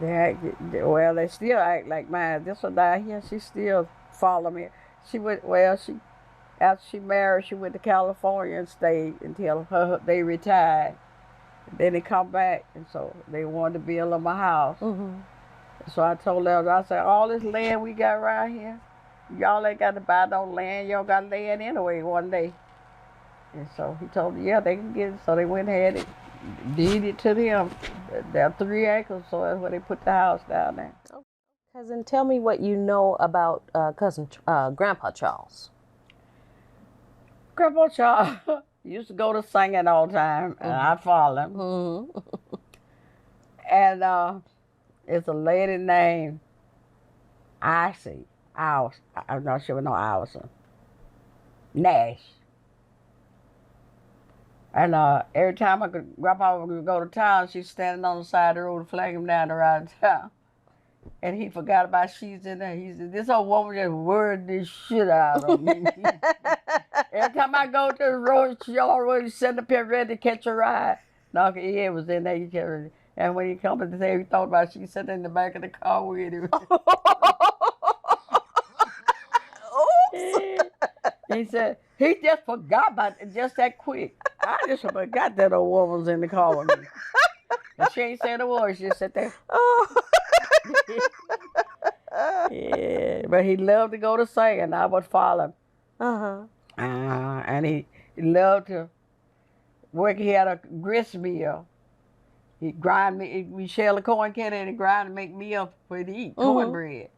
they still act like mine. This one down here, she still follow me. After she married, she went to California and stayed until they retired. Then they come back, and so they wanted to build on my house. Mm-hmm. So I told them, I said, all this land we got right here, y'all ain't got to buy no land. Y'all got land anyway one day. And so he told me, yeah, they can get it. So they went ahead and deed it to them. They're 3 acres, so that's where they put the house down there. Cousin, tell me what you know about Grandpa Charles. Grandpa Charles used to go to singing all the time, and I'd follow him. Mm-hmm. And it's a lady named Icy. I'm not sure, no Allison. Nash. And every time Grandpa would go to town, she's standing on the side of the road to flag him down around town. And he forgot about she's in there. He said, this old woman just worried this shit out of me. Every time I go to the road, she already sitting up here ready to catch a ride. Knock his head was in there. And when he come to say he thought about it, she sitting in the back of the car with him. He said, he just forgot about it just that quick. I just forgot that old woman was in the car with me. And she ain't saying a word. She just sat there. Yeah, but he loved to go to sing, and I would follow him. And he loved to work. He had a grist mill. He grind me. We shell the corn can and grind and make meal for to eat, cornbread.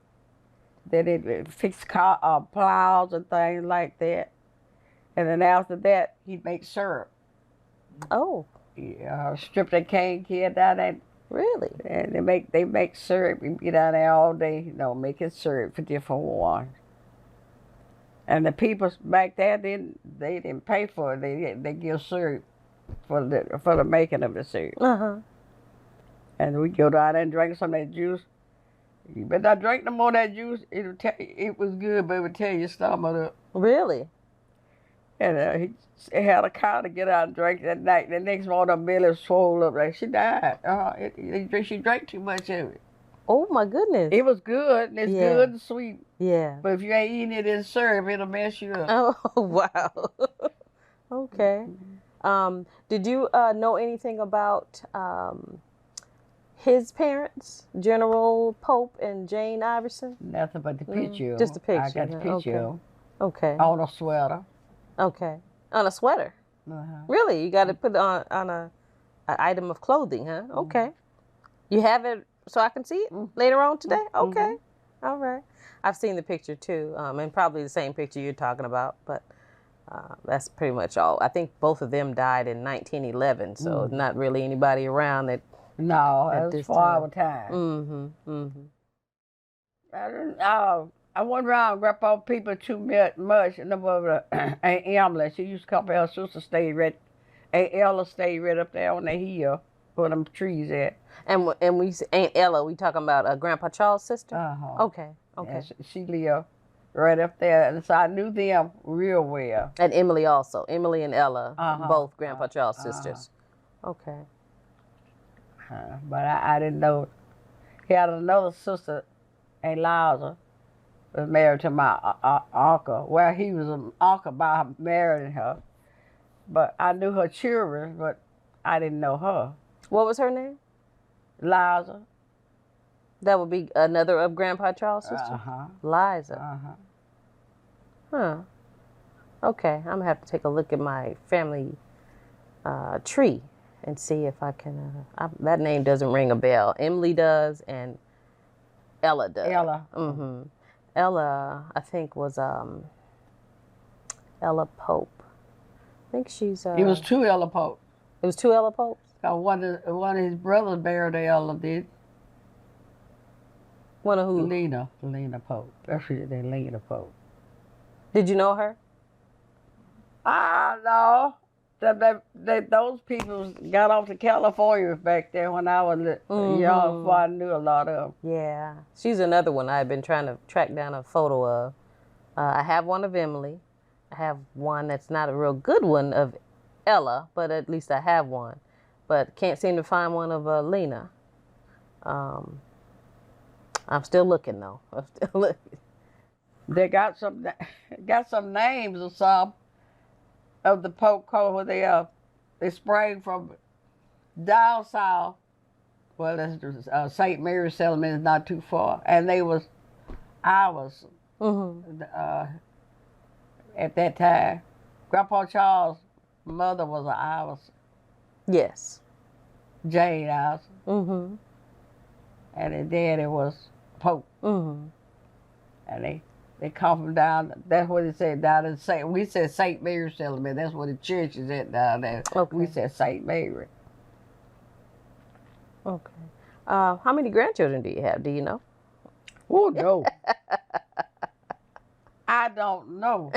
Then it fix plows and things like that. And then after that, he'd make syrup. Oh. Yeah, strip that cane can down there. Really? And they make syrup. We be down there all day, making syrup for different ones. And the people back there, they didn't pay for it. They give syrup for the making of the syrup. And we go down there and drink some of that juice. You better not drink no more of that juice. It'll tell you it was good, but it would tear your stomach up. Really? And he had a cow to get out and drink that night. The next morning, her belly swole up like she died. She drank too much of it. Oh my goodness! It was good, and it's good and sweet. Yeah. But if you ain't eating it in syrup, it'll mess you up. Oh wow. Okay. Did you know anything about his parents, General Pope and Jane Iverson? Nothing but the picture. Just the picture. I got the picture. Okay. On a sweater. Okay. On a sweater. Really? You got to put it on an item of clothing, huh? Okay. You have it so I can see it later on today? Okay. All right. I've seen the picture too, and probably the same picture you're talking about, but that's pretty much all. I think both of them died in 1911, so not really anybody around that. No, that was for our time. I wasn't around Grandpa people too much. Number Aunt Emily, she used to come her sister stayed right. Aunt Ella stayed right up there on the hill where them trees at. And we Aunt Ella, we talking about Grandpa Charles' sister? Uh-huh. Okay. Okay. And she lived right up there, and so I knew them real well. And Emily also. Emily and Ella, Uh-huh. both Grandpa Charles' sisters. Okay. But I didn't know. He had another sister, Eliza, was married to my uncle. Well, he was an uncle by marrying her. But I knew her children, but I didn't know her. What was her name? Liza. That would be another of Grandpa Charles' sisters? Uh-huh. Liza. Uh-huh. Huh. Okay, I'm going to have to take a look at my family tree and see if I can... that name doesn't ring a bell. Emily does and Ella does. Ella. Mm-hmm. Ella, I think, was Ella Pope. I think she's... It was two Ella Pope. It was two Ella Popes? One of his brothers buried Ella, did. One of who? Lena Pope. That's what they Lena Pope. Did you know her? No. Those people got off to California back there when I was young, before I knew a lot of them. Yeah. She's another one I've been trying to track down a photo of. I have one of Emily. I have one that's not a real good one of Ella, but at least I have one. But can't seem to find one of Lena. I'm still looking, though. I'm still looking. They got some names or some of the Pope code where they sprang from down south. Well, that's St. Mary's settlement is not too far, and I was at that time. Grandpa Charles' mother was an Iverson. Yes. Jane Iverson. Mm-hmm. And his daddy was Pope. Mm-hmm. And they come from down, that's what it said down in St. We said St. Mary's settlement. That's what the church is at down there. Okay. We said St. Mary. Okay. How many grandchildren do you have? Do you know? Oh, no. I don't know.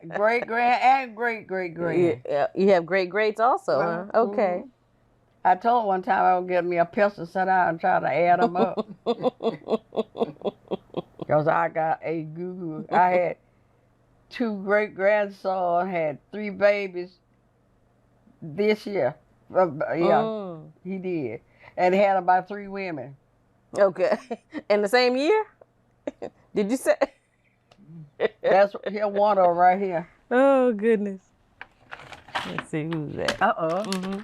Great-grand and great-great-grand. Yeah, you have great-greats also, huh? Okay. Mm-hmm. I told one time I would get me a pencil, sit down and try to add them up. Because I got a goo. I had 2 great-grandsons, had 3 babies this year. He did. And he had about 3 women. Okay. In the same year? Did you say? That's here, one of them right here. Oh, goodness. Let's see who's that. Mm-hmm.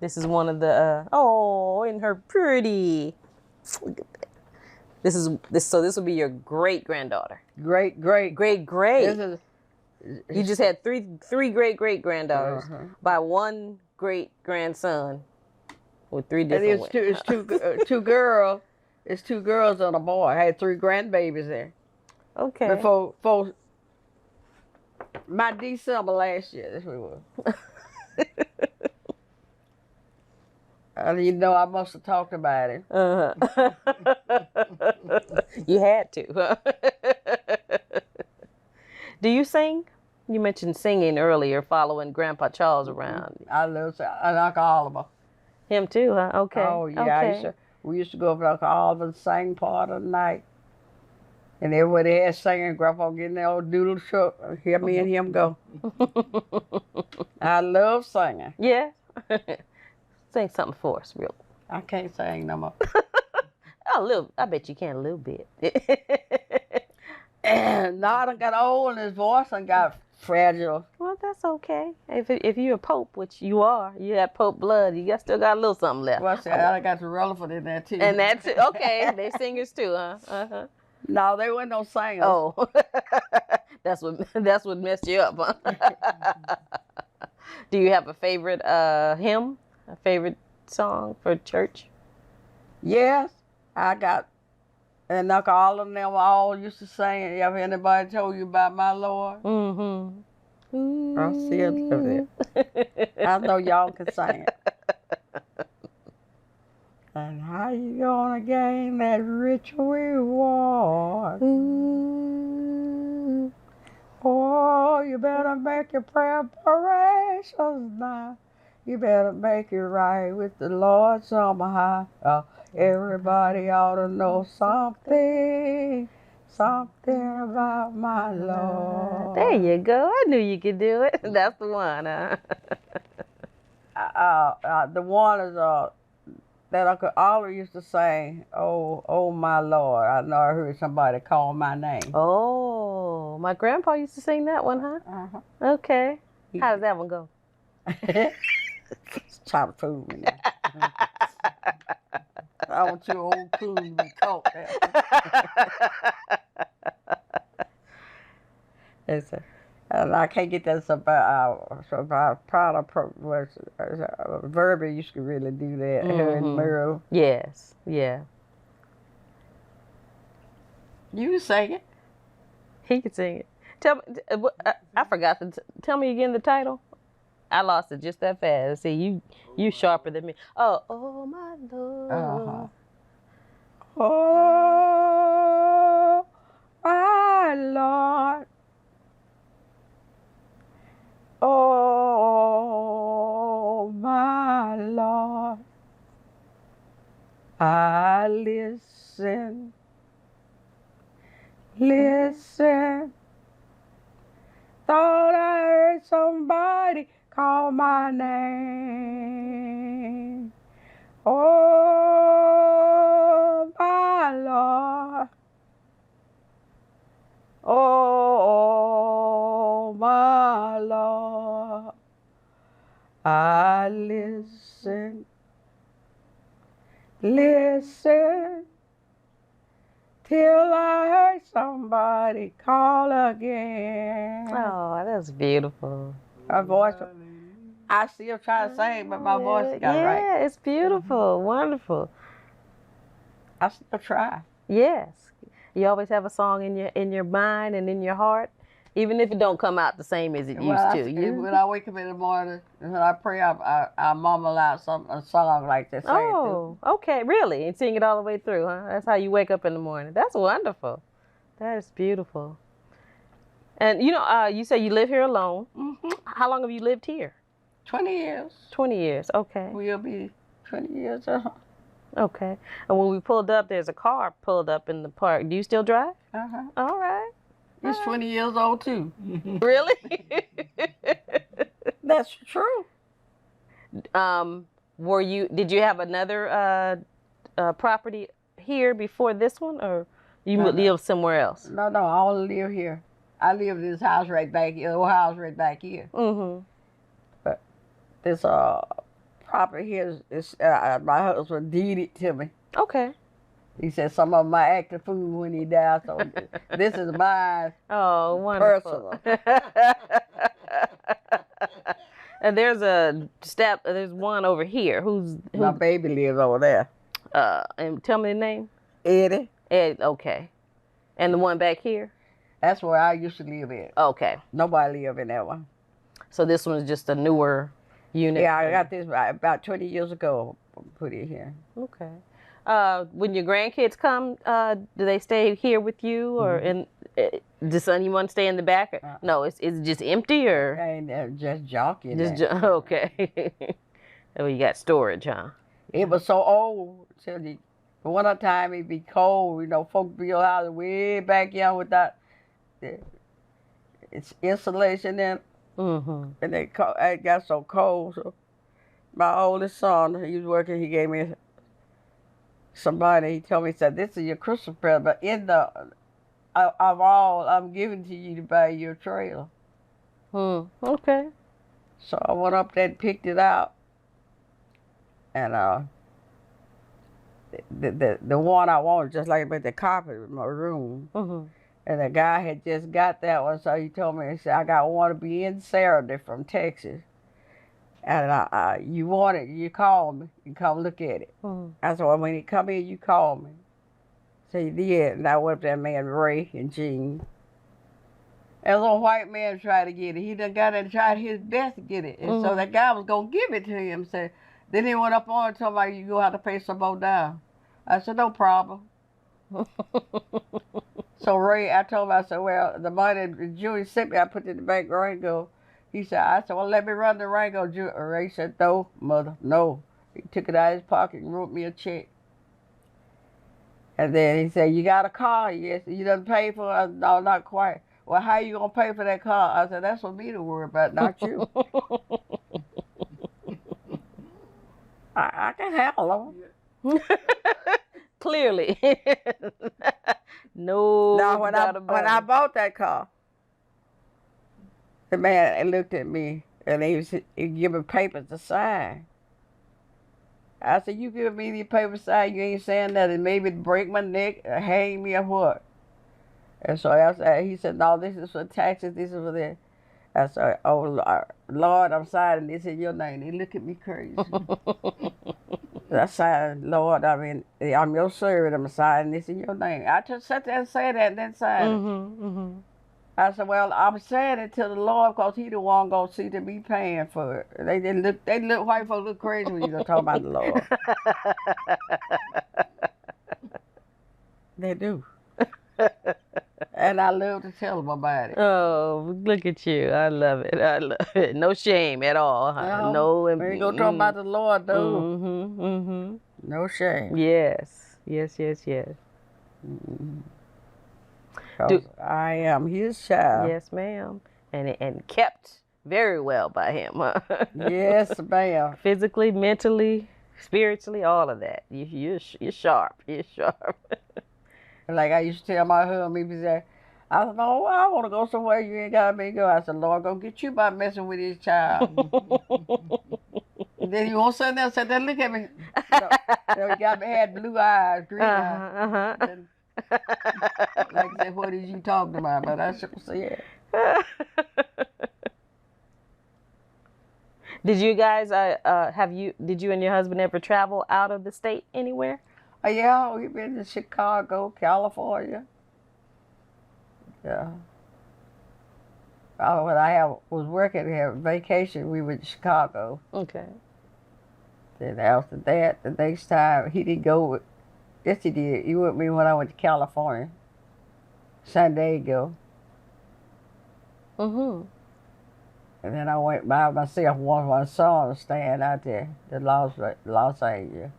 This is one of the, isn't her pretty? Look at that. So this will be your great-granddaughter. Great. You just had three great-great-granddaughters by one great-grandson with 3 different women. It's two girls. It's 2 girls and a boy. I had 3 grandbabies there. Okay. Before my December last year, that's what it was. You know, I must have talked about it. You had to. Huh? Do you sing? You mentioned singing earlier, following Grandpa Charles around. I love Uncle Oliver. Him too, huh? Okay. Oh, yeah. Okay. We used to go over to Uncle Oliver and sing part of the night. And everybody had singing, Grandpa getting that old doodle shook. Hear me and him go. I love singing. Yeah. Sing something for us, real. I can't sing no more. I bet you can a little bit. Now I done got old and his voice done got fragile. Well, that's okay. If you're a Pope, which you are, you have Pope blood, you still got a little something left. Well, see, I got the Reliford in there too. And that's okay. They're singers too, huh? Uh-huh. No, they weren't no singers. Oh, that's what messed you up, huh? Do you have a favorite hymn? A favorite song for church? Yes, I got, and Uncle all of them all used to sing. Have anybody told you about my Lord? Mm-hmm. I still love it. I know y'all can sing it. And how you gonna gain that rich reward? Oh, you better make your preparations now. You better make it right with the Lord somehow. Everybody ought to know something, something about my Lord. There you go. I knew you could do it. That's the one, huh? The one is that Uncle Oliver used to sing, oh my Lord. I know I heard somebody call my name. Oh, my grandpa used to sing that one, huh? Uh-huh. Okay. How does that one go? Try to fool me now. I want you old coon to be caught there. And I can't get that Verba used to really do that. Her and Merle. Yes, yeah. You sing it. He could sing it. Tell me, I forgot to tell me again the title. I lost it just that fast. See, you sharper than me. Oh my Lord. Uh-huh. Oh my Lord. Oh my Lord. I listen. Thought I heard somebody call my name. Oh, my Lord. Oh, my Lord. I listen. Till I heard somebody call again. Oh, that's beautiful. My voice, I still try to sing, but my voice got right. Yeah, it's beautiful, wonderful. I still try. Yes, you always have a song in your mind and in your heart, even if it don't come out the same as it used to. When I wake up in the morning and when I pray, I mumble out a song like that. Oh, okay, really? And sing it all the way through, huh? That's how you wake up in the morning. That's wonderful. That is beautiful. And you say you live here alone. Mm-hmm. How long have you lived here? 20 years. 20 years, okay. We'll be 20 years. Okay. And when we pulled up, there's a car pulled up in the park. Do you still drive? Uh-huh. All right. He's 20 years old, too. Really? That's true. Did you have another property here before this one, or you live somewhere else? No, I only live here. I live in this house right back here, old house right back here. Mm-hmm. But this property here is my husband deeded to me. Okay. He said some of them might act a fool when he died, so this is mine. Oh, wonderful. Personal. And there's one over here who's my baby lives over there. And tell me the name. Eddie. Ed, okay. And the one back here? That's where I used to live at. Okay. Nobody live in that one. So this one's just a newer unit? Yeah, I got this about 20 years ago, put it here. Okay. When your grandkids come, do they stay here with you, or does anyone stay in the back? No, it's just empty, or? And just jockeying. Okay. Oh, you got storage, huh? It was so old. One time it'd be cold, folks build houses way back young without it's insulation in. Mm-hmm. And it got so cold. So my oldest son, he was working, he gave me somebody, he told me, he said, this is your Christmas present, but of all I'm giving to you to buy your trailer. Okay. So I went up there and picked it out. And the one I wanted, just like about the carpet in my room. Mm-hmm. And the guy had just got that one, so he told me, he said, I got one to be in Saturday from Texas. And you want it, you call me, you come look at it. Mm-hmm. I said, well, when he come in, you call me. So he did, and I went up to that man, Ray and Jean. And a little white man tried to get it. He done got it and tried his best to get it. And so that guy was going to give it to him. So then he went up on and told me, you're going to have to pay some more down. I said, no problem. So Ray, I told him, I said, well, the money Julie sent me, I put it in the bank, Ringgold. He said, I said, well, let me run the Ringgold jewelry. He said, no, mother, no. He took it out of his pocket and wrote me a check. And then he said, you got a car? Yes. You done pay for it? I said, no, not quite. Well, how you going to pay for that car? I said, that's for me to worry about, not you. I can handle them. Clearly. No. Now, when I bought that car, the man looked at me and he gave me papers to sign. I said, you give me these papers to sign, you ain't saying nothing. Maybe break my neck or hang me or what. And so he said, no, this is for taxes, this is for that. I said, oh, Lord, I'm signing this in your name. He looked at me crazy. I signed, Lord, I'm your servant, I'm signing this in your name. I just sat there and said that and then signed it. I said, well, I'm saying it to the Lord because he the one going to see to be paying for it. They look, white folks look crazy when you go talk about the Lord. They do. And I love to tell them about it. Oh, look at you. I love it. I love it. No shame at all. No. When you go talk about the Lord, though. No shame. Yes. Yes, yes, yes. I am his child. Yes, ma'am. And kept very well by him. Yes, ma'am. Physically, mentally, spiritually, all of that. You're sharp. You're sharp. Like I used to tell my husband, he said, I said, no, I want to go somewhere you ain't got me to go. I said, Lord, gonna get you by messing with his child. And then he won't sit there and say, look at me. He got me, had blue eyes, green eyes. And, like I said, what is you talking about? But I should say, yeah. Did you guys, did you and your husband ever travel out of the state anywhere? Yeah, we've been to Chicago, California. Yeah. When I was working here, vacation, we went to Chicago. Okay. Then after that, the next time, he didn't go. Yes, he did. He went with me when I went to California, San Diego. And then I went by myself once. My son was staying out there, the Los Angeles.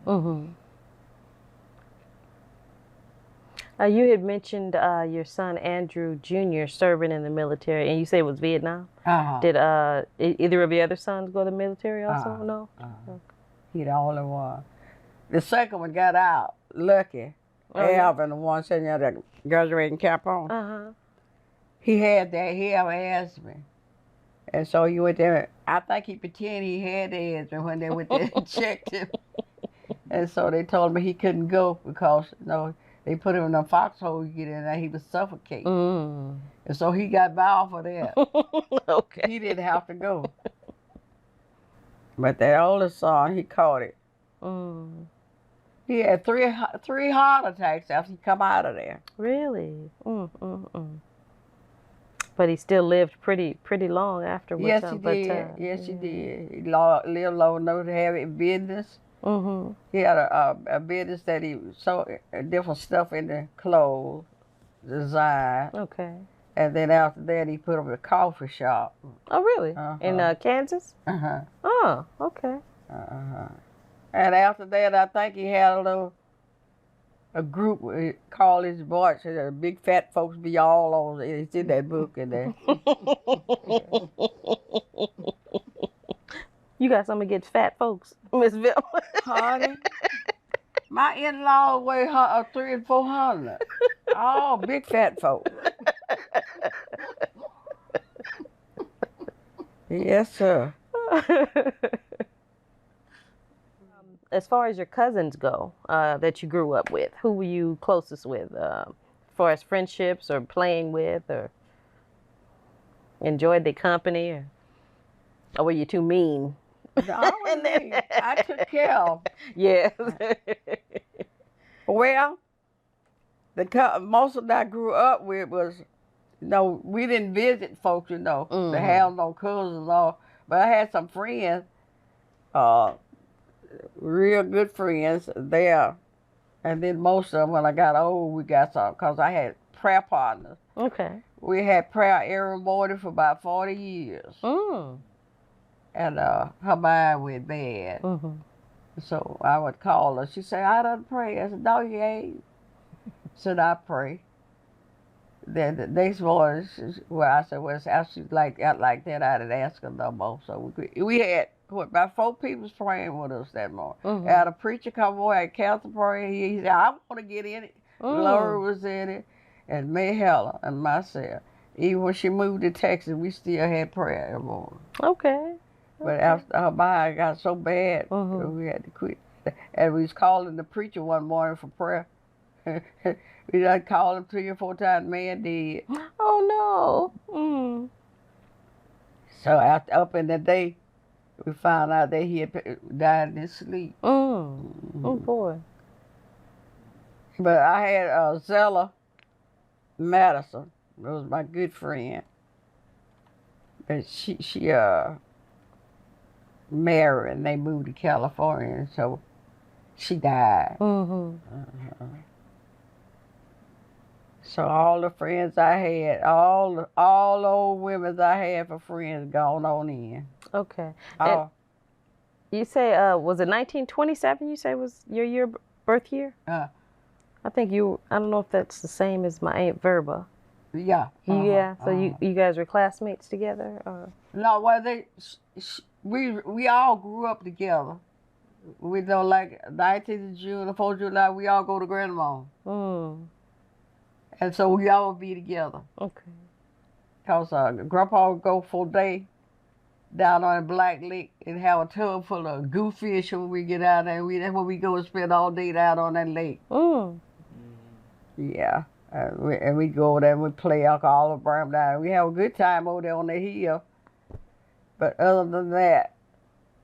You had mentioned your son Andrew Jr. serving in the military, and you say it was Vietnam. Did either of your other sons go to the military also? No. Okay. He the only one. The second one got out. Lucky. Alvin, the one sitting at the graduating camp on. He had that. He had asthma, and so he went there. I think he pretended he had asthma when they went there and checked him. And so they told me he couldn't go because they put him in a foxhole. You get in there, he was suffocating. And so he got bowed for that. Okay. He didn't have to go. But that oldest son, he caught it. He had three heart attacks after he come out of there. Really? But he still lived pretty long afterwards. Yes, he did. Yes, he did. He lived long enough to have a business. He had a business that he sold different stuff in the clothes, design. Okay. And then after that, he put up a coffee shop. Oh, really? In Kansas? Oh, okay. And after that, I think he had a group called his boys. Big fat folks be all over. It's in that book in there. You got something against fat folks, Miss Velma? Honey, my in-law weigh 300 and 400. Oh, big fat folks. Yes, sir. As far as your cousins go, that you grew up with, who were you closest with, as far as friendships or playing with, or enjoyed their company, or were you too mean? I took care of. Yes. Well, most of that I grew up with was, we didn't visit folks, to have no cousins and all. But I had some friends, real good friends there. And then most of them, when I got old, we got some, because I had prayer partners. Okay. We had prayer every morning for about 40 years. Mm. And her mind went bad. Mm-hmm. So I would call her. She said, I done pray. I said, no, you ain't. Said, I pray. Then the next morning, I said, well, after she like that, I didn't ask her no more. So we had about 4 people praying with us that morning. Mm-hmm. Had a preacher come over, had counsel praying. He said, I want to get in it. Glory was in it, and May Helen and myself. Even when she moved to Texas, we still had prayer every morning. Okay. But after her mind got so bad, Mm-hmm. we had to quit. And we was calling the preacher one morning for prayer. We done called him 3 or 4 times. Man did. Oh no. Mm. So after up in the day, we found out that he had died in his sleep. Oh boy. But I had Zella Madison. That was my good friend. But she married and they moved to California, and so she died. Mm-hmm. So all the friends I had, all the old women I had for friends, gone on in. Okay. Oh, You say, was it 1927? You say was your birth year? I think I don't know if that's the same as my Aunt Verba. yeah. Yeah. So you guys were classmates together? Or? No, well we all grew up together. We know, like 19th of June, the 4th of July, we all go to Grandma. Mm. And so we all be together. Okay. Because Grandpa would go for a day down on the Black Lake and have a tub full of gooffish when we get out there. That's where we go and spend all day out on that lake. Mm. Yeah. And we go over there and we play all around down. We have a good time over there on the hill. But other than that,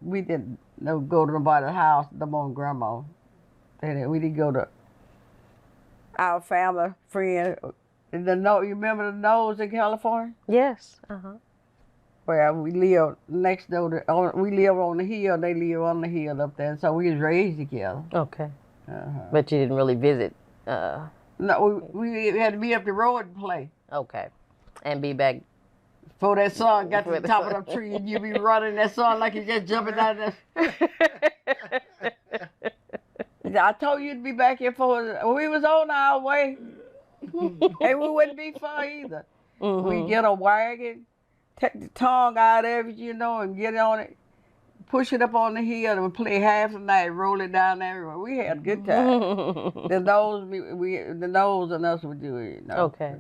we didn't go to nobody's house, no more Grandma. And we didn't go to our family friend. You remember the Nose in California? Yes. Uh-huh. Where we live next door we live on the hill, they live on the hill up there. And so we was raised together. Okay. But you didn't really visit? No, we had to be up the road and play. Okay. And be back. Before that sun got to the top of the tree and you be running that sun like you just jumping out of that. I told you to be back here we was on our way. And we wouldn't be far either. Mm-hmm. We get a wagon, take the tongue out of it, and get on it, push it up on the hill, and we play half the night, roll it down everywhere. We had a good time. The Nose and us would do it, Okay.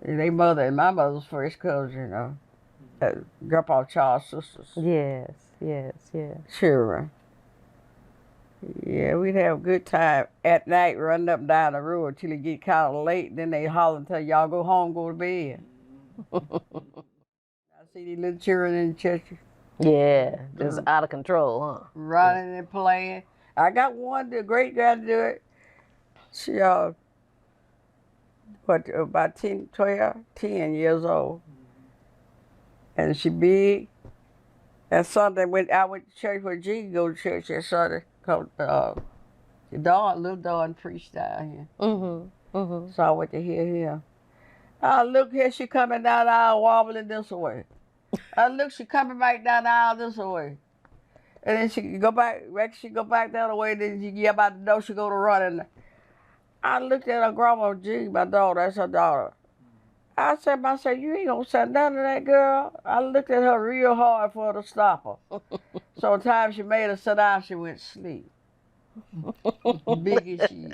They mother and my mother's first cousin, Grandpa Charles' sisters. Yes. Sure. Yeah, we'd have a good time at night running up and down the road till it get kind of late. Then they holler and tell y'all go home, go to bed. I see these little children in the church. Yeah, just out of control, huh? Running and playing. I got one, the great granddaughter. She, about 10 years old. And she big. And Sunday, I went to church with G, go to church that Sunday. Little Dawn preached down here. So I went to hear him. Look here, she coming down the aisle wobbling this way. Look, she coming back down the aisle this way. And then she go back the other way, then she get about the door, she go to running. I looked at her grandma, G, my daughter, that's her daughter. I said, you ain't gonna say nothing to that girl. I looked at her real hard for her to stop her. So the time she made her sit down, she went to sleep. Big as she is.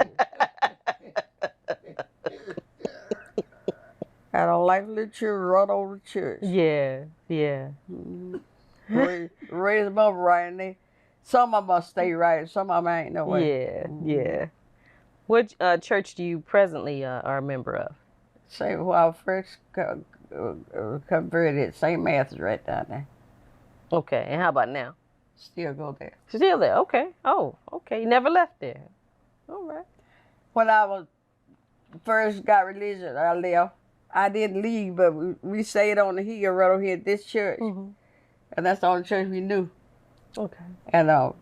I don't like little children run over the church. Yeah. Mm-hmm. Raise them up right, and some of them must stay right, some of them ain't no way. Yeah. What church do you presently are a member of? When I first converted, St. Matthew's right down there. Okay, and how about now? Still go there. Still there, okay. Oh, okay, you never left there. All right. When I first got religion, I left. I didn't leave, but we stayed on the hill right over here at this church. Mm-hmm. And that's the only church we knew. Okay. And I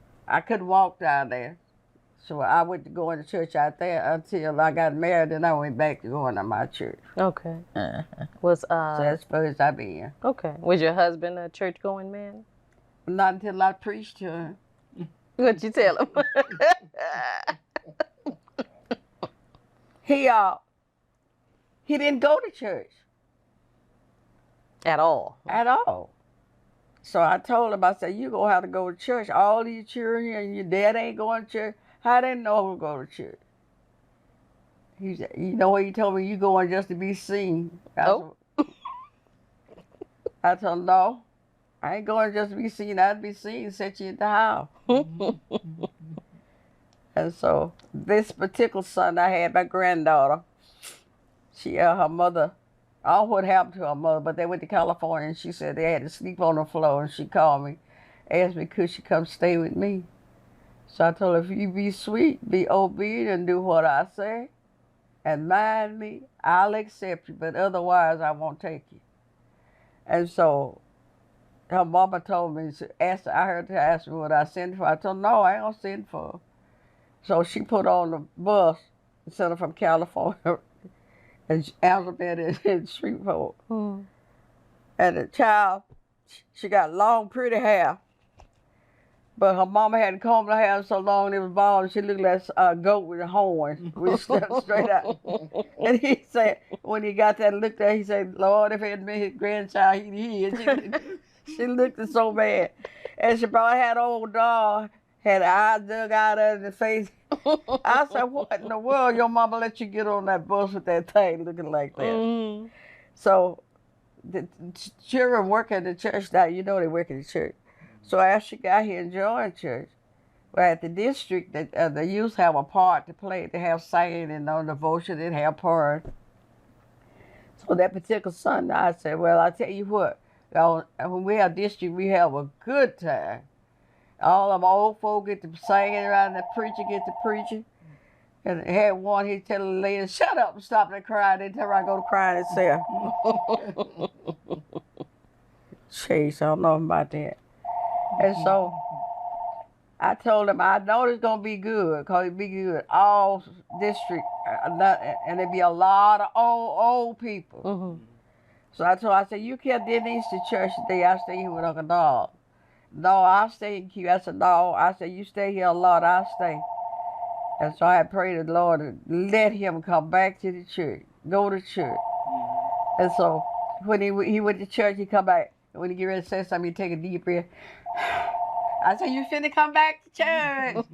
couldn't walk down there. So I went to going to church out there until I got married, and I went back to going to my church. Okay. Uh-huh. Was So that's first I been. okay. Was your husband a church-going man? Not until I preached to him. What'd you tell him? He didn't go to church At all. at all. So I told him, I said, you gonna have to go to church. All these children and your dad ain't going to church. How they know to go to church? He said, you know what he told me? You going just to be seen. Oh. I told him, no, I ain't going just to be seen. I'd be seen, set you in the house. And so this particular son I had, my granddaughter, she, her mother, I don't know what happened to her mother, but they went to California and she said they had to sleep on the floor, and she called me, asked me could she come stay with me. So I told her, if you be sweet, be obedient, and do what I say, and mind me, I'll accept you, but otherwise I won't take you. And so her mama told me, I heard her ask me what I sent for. I told her, no, I ain't gonna send for her. So she put on the bus and sent her from California and Alabama in Shreveport. Hmm. And the child, she got long, pretty hair. But her mama hadn't combed her hair so long it was bald. She looked like a goat with a horn, which stuck straight out. And he said, when he got that look there, he said, Lord, if it had been his grandchild, he'd hit. She looked so bad. And she probably had an old dog, had eyes dug out of the face. I said, what in the world your mama let you get on that bus with that thing looking like that? Mm-hmm. So the children work at the church now. You know they work at the church. So after she got here and joined church, well, at the district, the youth have a part to play. They have singing and on devotion, they have part. So that particular Sunday, I said, well, I tell you what, when we have district, we have a good time. All of them old folk get to singing around, the preacher get to preaching. And I had one, he tell the lady, shut up and stop that crying. They tell her I go to crying itself. Chase, I don't know about that. And so I told him, I know it's going to be good, because it'll be good. All district, and there'll be a lot of old people. Mm-hmm. So I said, you can't Denise to church today. I stay here with Uncle Dog. No, I'll stay in Q. I said, no. I said, you stay here a lot, I'll stay. And so I prayed to the Lord to let him come back to the church, go to church. Mm-hmm. And so when he went to church, he come back. When he get ready to say something, he take a deep breath. I said, you finna come back to church.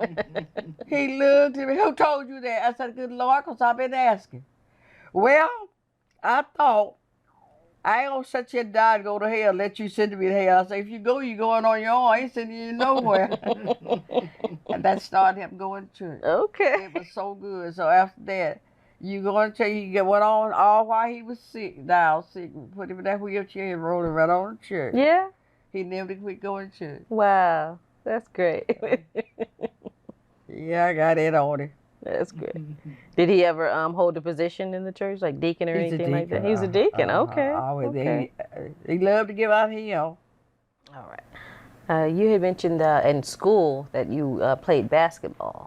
He looked at me, who told you that? I said, good Lord, because I've been asking. Well, I thought, I ain't gonna set you down and go to hell, let you send me to hell. I said, if you go, you're going on your own. I ain't sending you nowhere. And that started him going to church. Okay. It was so good. So after that, you going to church, he went on all while he was sick, sick. Put him in that wheelchair and rolled him right on to church. Yeah. He never quit going to church. Wow. That's great. Yeah, I got it on him. That's great. Did he ever hold a position in the church, like deacon or anything like that? He was a deacon. Okay. Okay. He loved to give out hymns. All right. You had mentioned in school that you played basketball.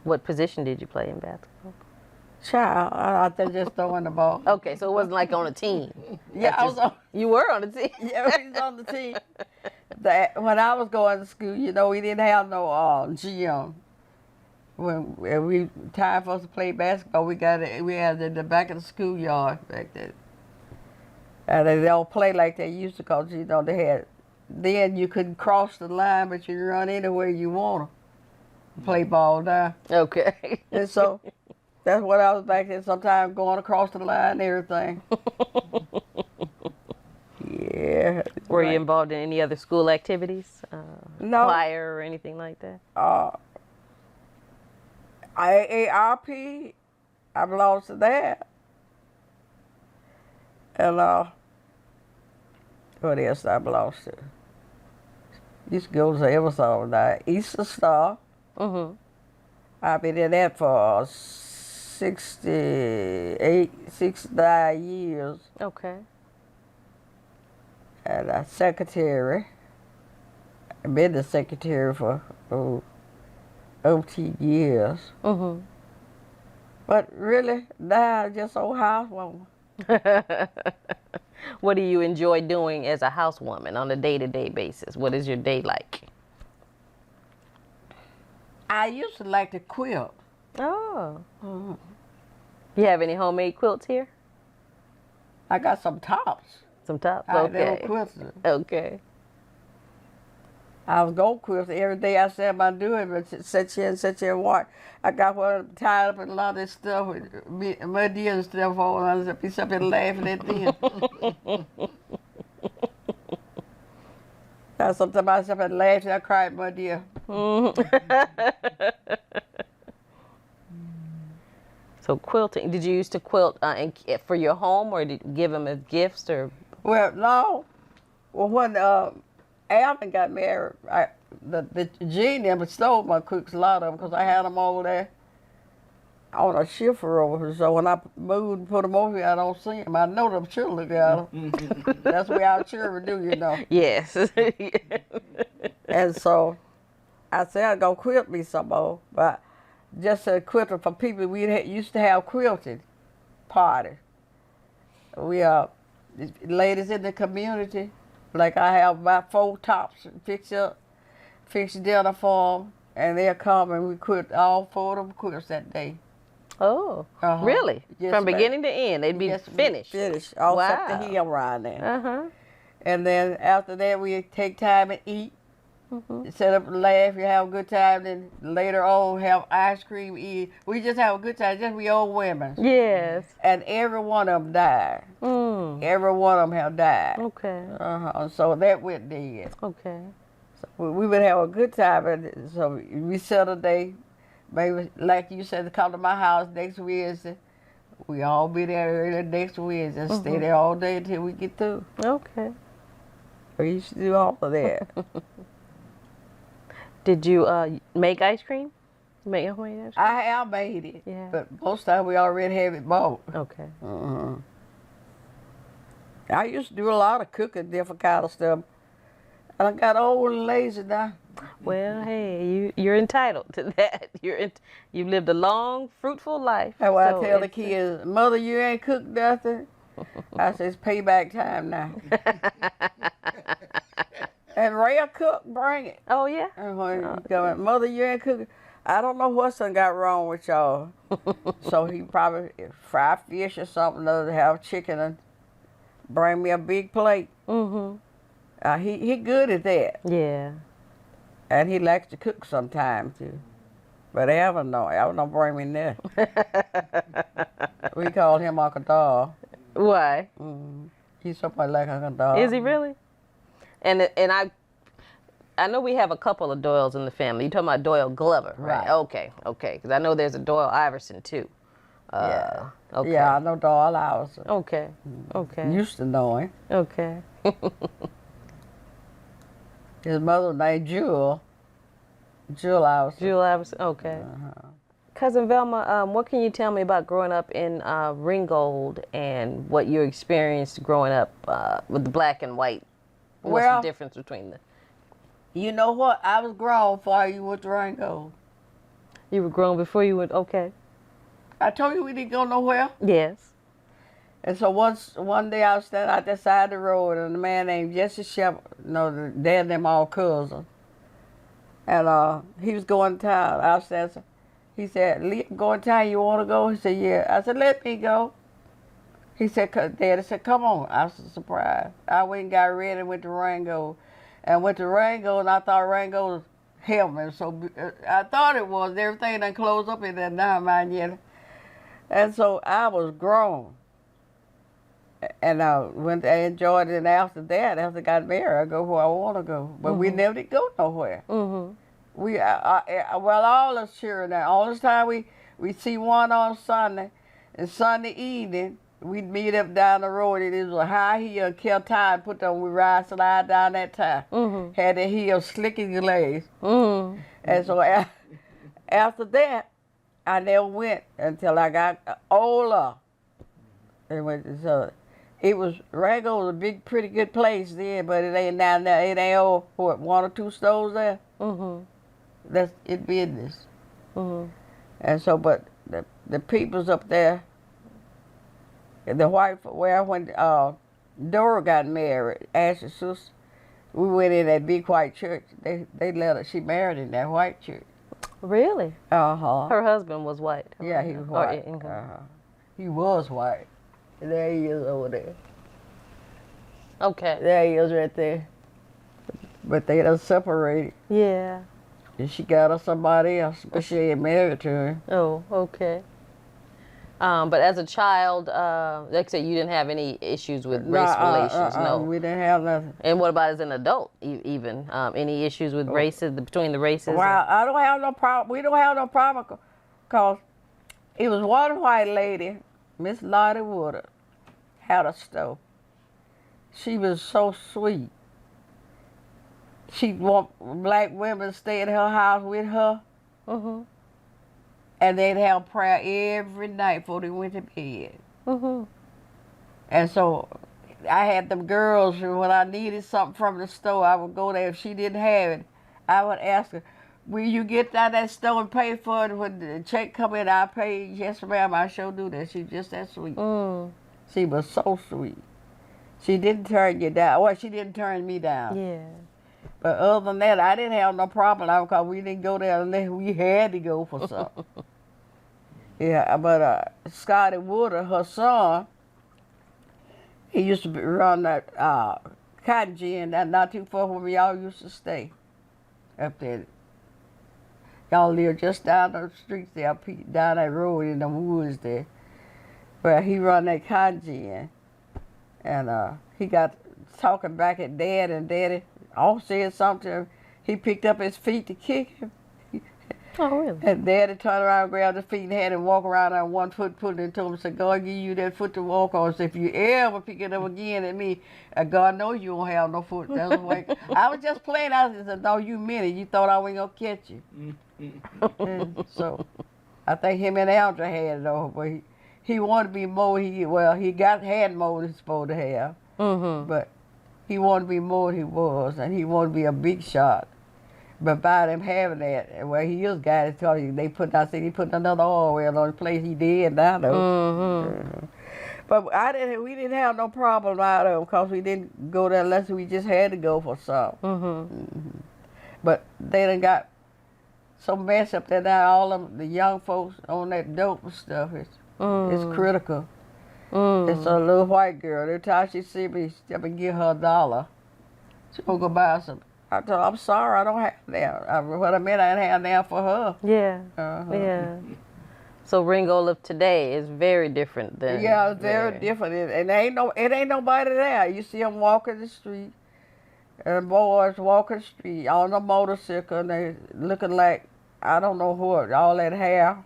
What position did you play in basketball? Child, I was just throwing the ball. Okay, so it wasn't like on a team. Yeah, I was on. You were on a team. Yeah, he was on the team. When I was going to school, you know, we didn't have no gym. When time for us to play basketball, we had it in the back of the schoolyard back then. And they don't play like they used to, because, you know, then you couldn't cross the line, but you could run anywhere you want to play ball now. Okay. And so that's what I was back then, sometimes going across the line and everything. Yeah. Were you involved in any other school activities? No. Choir or anything like that? AARP, I belong to that. And what else I belong to? Used to go to Eversole now. Easter Star. Mm-hmm. I've been in that for 69 years. Okay. And a secretary. I've been the secretary for OT years. But really, now I'm just old housewoman. What do you enjoy doing as a housewoman on a day-to-day basis? What is your day like? I used to like to quilt. Oh. You have any homemade quilts here? I got some tops. Some tops? They were Okay. quilted. Okay. I was going to quilt every day. I said I'm doing it, but sit here and watch. I got one tied up in a lot of this stuff with my dear and stuff on. I was be something laughing at them. Sometimes I sit up and laugh and I cry at my dear. So quilting, did you used to quilt for your home, or did you give them as gifts, or? Well, no. Well, when Alvin got married, the Gene them stole my cooks, a lot of them, because I had them over there on a shifter over here. So when I moved and put them over here, I don't see them. I know them children got them. That's what our children do, you know. Yes. And so I said I'd go quilt me some more, but just a quilting for people. We used to have quilting parties. We ladies in the community, like I have about 4 tops fix dinner for them, and they'll come and we quilt all 4 of them quilts that day. Oh, really? Yes, from beginning to end, they'd be finished. Finished, all except the hem around there. And then after that, we take time and eat. Set up and laugh, you have a good time, then later on have ice cream, eat. We just have a good time, just we old women. Yes. And every one of them died. Every one of them have died. Okay. So that went dead. Okay. So we would have a good time, and so we set a day, maybe like you said, to come to my house next Wednesday. We all be there early next Wednesday and stay there all day until we get through. Okay. We used to do all of that. Did you make ice cream? Make homemade ice cream? I have made it, Yeah. but most time we already have it bought. Okay. I used to do a lot of cooking, different kind of stuff. And I got old and lazy now. Well, hey, you're entitled to that. You've lived a long, fruitful life. And when so I tell the kids, Mother, you ain't cooked nothing, I say, it's payback time now. And Rhea cook, bring it. Oh, yeah? And when you go, Mother, you ain't cooking. I don't know what son got wrong with y'all. So he probably fry fish or something, or have chicken and bring me a big plate. He good at that. Yeah. And he likes to cook sometimes too. But Alvin don't bring me nothing. We call him Uncle Dog. Why? He's somebody like Uncle Dog. Is he really? And I know we have a couple of Doyles in the family. You're talking about Doyle Glover, right? Okay. Because I know there's a Doyle Iverson too. Yeah. Okay. Yeah, I know Doyle Iverson. Okay. Used to know him. Okay. His mother named Jewel Iverson. Jewel Iverson. Okay. Cousin Velma, what can you tell me about growing up in Ringgold and what you experienced growing up with the black and white? What's the difference between them? You know what? I was grown before you went to Ringgold. You were grown before you went, okay. I told you we didn't go nowhere. Yes. And so one day I was standing out that side of the road, and a man named Jesse Shepherd, the dad and them all cousins. And he was going to town. I was standing, he said, "Lee, I'm going to town, you want to go?" He said, "Yeah." I said, "Let me go." He said, Daddy said, "Come on." I was surprised. I went and got ready and went to Ringgold. And went to Ringgold, and I thought Ringgold was heaven. So I thought it was. Everything done closed up in there now, mind you. And so I was grown. And I enjoyed it. And after that, after I got married, I go where I want to go. But we never did go nowhere. We, well, all us children, all this time we see one on Sunday, and Sunday evening, we'd meet up down the road. It was a high hill, and kept tire put on. We slide down that tire. Had the hill slick and glazed. And so after that, I never went until I got older. So it was Ringgold was a big, pretty good place then, but it ain't now. It ain't over, 1 or 2 stores there. That's it business. And so, but the peoples up there, the white, where when Dora got married, Ashley's sister, we went in that big white church. They let her, she married in that white church. Really? Uh-huh. Her husband was white. Yeah, he was white. He was white. There he is over there. Okay. There he is right there. But they done separated. Yeah. And she got her somebody else, but she ain't married to him. Oh, okay. But as a child, like I said, you didn't have any issues with race relations, no? We didn't have nothing. And what about as an adult, even? Any issues with races, between the races? Well, I don't have no problem. We don't have no problem because it was one white lady, Miss Lottie Woodard, had a stove. She was so sweet. She'd want black women to stay at her house with her. And they'd have prayer every night before they went to bed. And so I had them girls, and when I needed something from the store, I would go there. If she didn't have it, I would ask her, will you get out that store and pay for it? When the check come in, I pay. Yes, ma'am, I sure do that. She's just that sweet. She was so sweet. She didn't turn you down. Well, she didn't turn me down. Yeah. But other than that, I didn't have no problem because we didn't go there unless we had to go for something. Yeah, but Scotty Woodard, her son, he used to run that cotton gin not too far from where y'all used to stay up there. Y'all live just down the street there, down that road in the woods there. But he run that cotton gin. And he got talking back at Dad, and Daddy all said something to him. He picked up his feet to kick him. Oh, really? And Daddy turned around, grabbed his feet and had him walk around on one foot, put it into him, said, God give you that foot to walk on. So if you ever pick it up again at me, God knows you won't have no foot. That's the way. I was just playing. I said, no, you meant it. You thought I wasn't going to catch you. And so I think him and Aldra had it over, but he wanted to be more. He had more than he's supposed to have. But he wanted to be more than he was, and he wanted to be a big shot. But by them having that, well, he is guy to tell you, he put another oil well on the place he did now though. But we didn't have no problem out of them because we didn't go there unless we just had to go for something. But they done got so messed up that now all of the young folks on that dope and stuff, it's critical. It's a little white girl. Every time she see me, step and give her $1. She gonna go buy some. I told her, I'm sorry, I don't have that. What I meant, I didn't have that for her. Yeah. Yeah. So Ringgold of today is very different than. Yeah, it's very different. And it ain't nobody there. You see them walking the street, and boys walking the street on a motorcycle, and they looking like I don't know what, all that hair.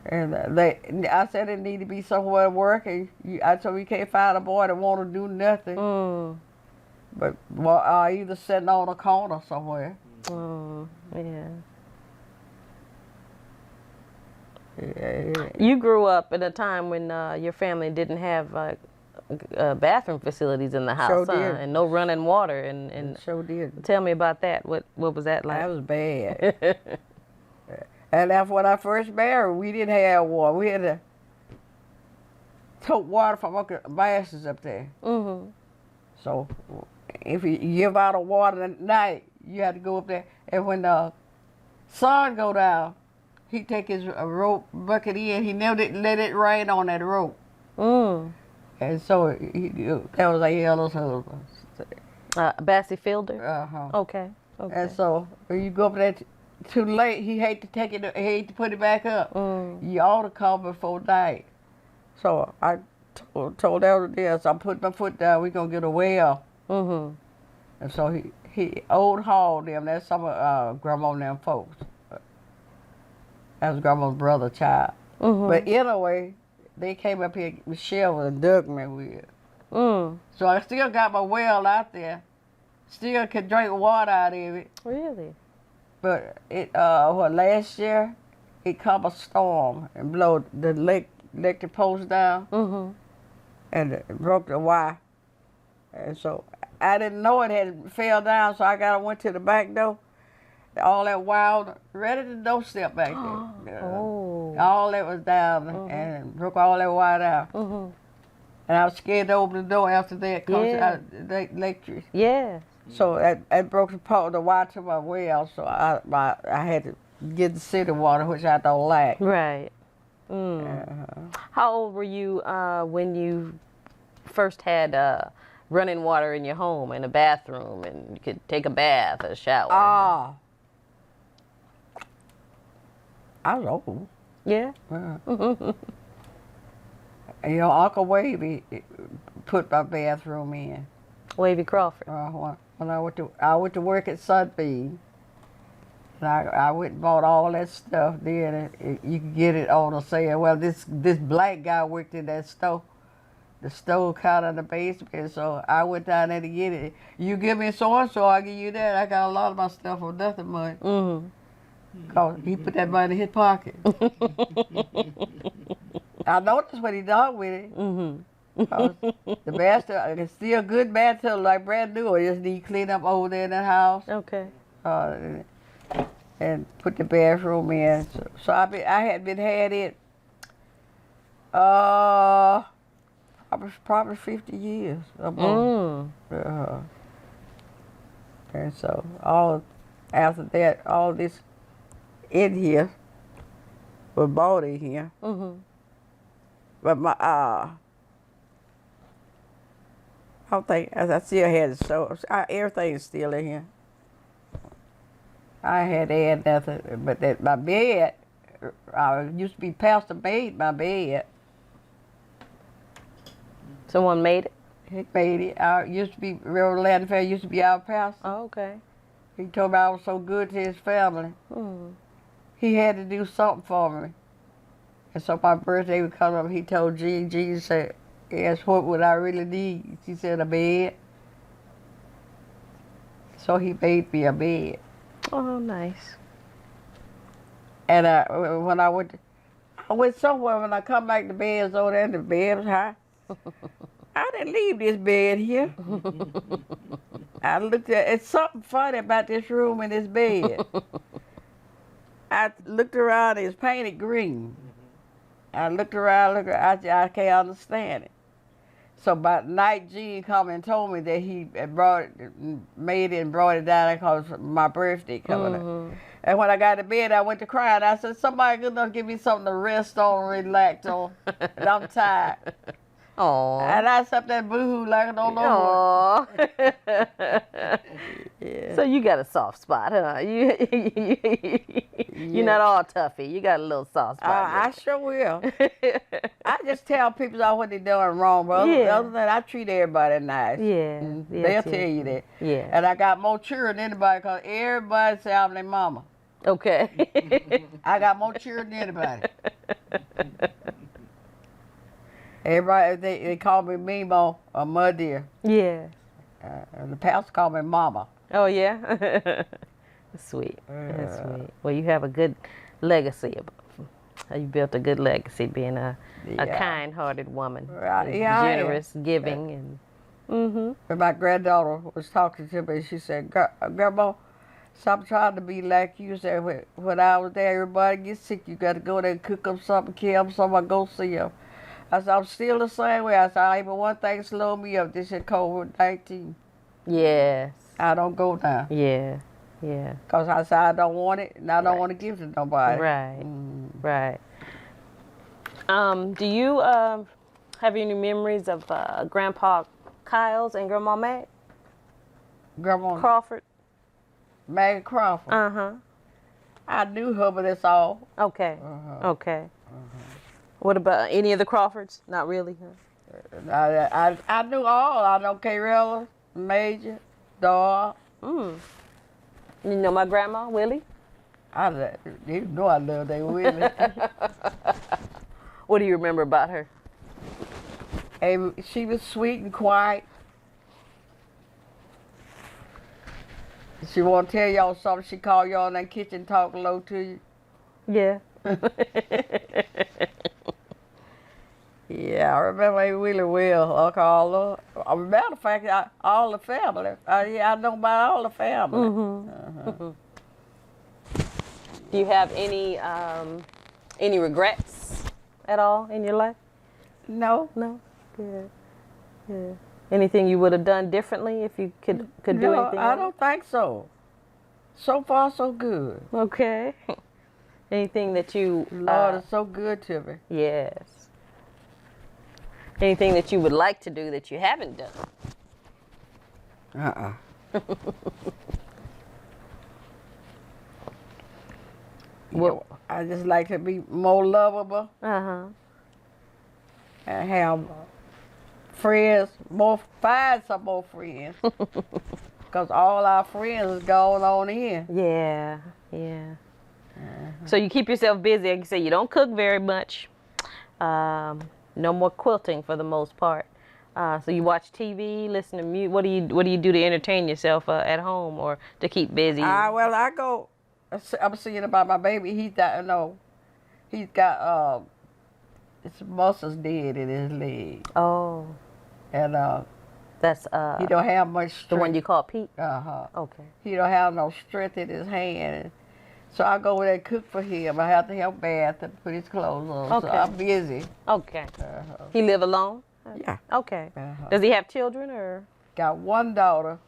And I said it need to be somewhere working. I told you can't find a boy that want to do nothing. But either sitting on a corner somewhere. Yeah. Yeah. You grew up at a time when your family didn't have bathroom facilities in the house, Sure did. And no running water. And Sure did. Tell me about that. What was that like? That was bad. And that's when I first married. We didn't have water. We had to tote water from Uncle Bass's up there. So if you give out a water at night, you had to go up there. And when the sun go down, he take his rope bucket in. He never let it rain on that rope. And so that was Ayala's husband. Bassie Fielder? Okay. And so when you go up there too late, he hate to take it. He hate to put it back up. You ought to come before night. So I told Elder this. I put my foot down. We gonna get a well. And so he old hauled them. That's some of Grandma and them folks. That was Grandma's brother child. But anyway, they came up here with shovels and dug me with. So I still got my well out there. Still can drink water out of it. Really? But last year, it come a storm and blow the electric post down. And it broke the wire. And so I didn't know it had fell down, so I went to the back door. all that wild, right at the doorstep back there. Oh. All that was down and broke all that wire out. And I was scared to open the door after that because the electric. Yeah. So that broke the wire to my well, so I had to get the city water, which I don't like. Right. How old were you when you first had running water in your home, in a bathroom, and you could take a bath, a shower? I was old. Yeah. You know, Uncle Wavy put my bathroom in. Wavy Crawford. When I went to work at Sunbeam, and I went and bought all that stuff. Then you could get it on a sale. Well, this black guy worked in that store. The store kind of in the basement, so I went down there to get it. You give me so and so, I'll give you that. I got a lot of my stuff for nothing much. Cause he put that money in his pocket. I noticed what he done with it. The bathtub, it's still a good bathtub, like brand new. I just need to clean up over there in that house. Okay. And put the bathroom in. So I had had it. Probably 50 years or more. And so after that, all this in here was bought in here. But my I don't think I still had it, so everything's still in here. I had to add nothing, but that my bed, I used to be Pastor made my bed. Someone made it? He made it. I used to be, Reverend Landfair used to be our pastor. Oh, okay. He told me I was so good to his family. He had to do something for me. And so my birthday would come up, he told Jean said, yes, what would I really need? She said, a bed. So he made me a bed. Oh, nice. And when I went somewhere, when I come back, the bed's over there and the bed was high. I didn't leave this bed here. I looked at it's something funny about this room and this bed. I looked around, it's painted green. I looked around, I can't understand it. So by night, Gene come and told me that he had made it and brought it down because my birthday coming up. And when I got to bed, I went to cry and I said, somebody good enough to give me something to rest on, relax on. And I'm tired. Aww. And I slept that boo-hoo like I don't know what. Yeah. So you got a soft spot, huh? You're not all toughy. You got a little soft spot. I sure will. I just tell people what they're doing wrong, but other than that, I treat everybody nice. Yeah. They'll tell you that. Yeah. And I got more children than anybody because everybody say I'm their mama. Okay. I got more children than anybody. Everybody, they call me Mimo or Muddy. Yeah. The pastor called me Mama. Oh, yeah? That's sweet. That's sweet. Well, you have a good legacy. You built a good legacy being a kind-hearted woman. Generous, giving. And When my granddaughter was talking to me, she said, Grandma, stop trying to be like you. Said, when I was there, everybody gets sick. You got to go there and cook them something, kill them something, go see them. I said, I'm still the same way. I said, even one thing slowed me up. This is COVID-19. Yes. I don't go now. Yeah. Yeah. Because I said, I don't want it, and I don't want to give it to nobody. Right. Right. Do you have any memories of Grandpa Kyles and Grandma Mag? Grandma Crawford? Maggie Crawford. Uh-huh. I knew her, but that's all. Okay. Okay. What about any of the Crawfords? Not really, huh? I knew all. I know Carella, Major, Dora. You know my grandma, Willie? You know I love that Willie. What do you remember about her? And she was sweet and quiet. She want to tell y'all something. She call y'all in that kitchen, talk low to you. Yeah. Yeah, I remember her really well. As a matter of fact, all the family. I know about all the family. Do you have any regrets at all in your life? No. No. Good. Good. Anything you would have done differently if you could do No, anything? I else? don't think so. So far, so good. Okay. Anything that you Lord is so good to me. yes. Anything that you would like to do that you haven't done? Well, I just like to be more lovable Uh-huh. and have friends, find some more friends. Because all our friends is gone on in. Yeah. Yeah. So you keep yourself busy. Like you say, you don't cook very much. No more quilting for the most part. So you watch TV, listen to music. What do you do to entertain yourself at home or to keep busy? Well, I go. I'm seeing about my baby. He's got his muscles dead in his leg, Oh, and that's he don't have much strength. the one you call Pete. Okay. He don't have no strength in his hand. So I go over there and cook for him. I have to help bath and put his clothes on. Okay. So I'm busy. Okay. He live alone? Yeah. Okay. Does he have children or? Got one daughter.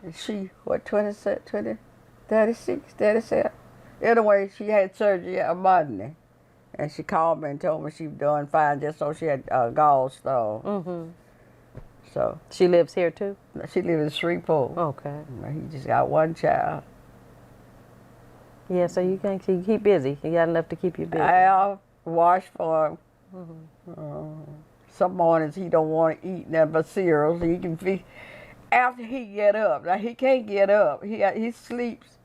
And she, 36, 37. Anyway, she had surgery on Monday. And she called me and told me she was doing fine just so she had gallstone. Mm-hmm. So. She lives here too? She lives in Shreveport. Okay. He just got one child. Yeah, so you can keep busy. You got enough to keep you busy. I'll wash for him. Mm-hmm. Some mornings he don't want to eat nothing but cereal, so he can feed. After he get up, now he can't get up. He sleeps,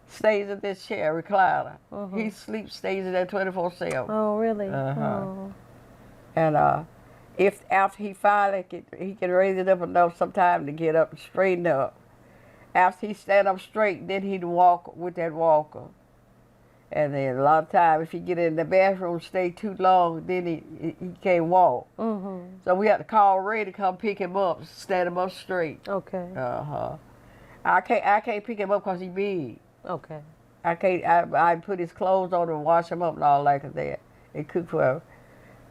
stays in this chair, recliner. Mm-hmm. He sleeps, stays in there 24/7. Oh, really? Oh. And if after he finally he can raise it up enough sometime to get up and straighten up. After he stand up straight, then he'd walk with that walker. And then a lot of times, if he get in the bathroom, stay too long, then he can't walk. Mm-hmm. So we have to call Ray to come pick him up, stand him up straight. Okay. I can't pick him up because he big. Okay. I can't. I put his clothes on and wash him up and all like that and cook for him,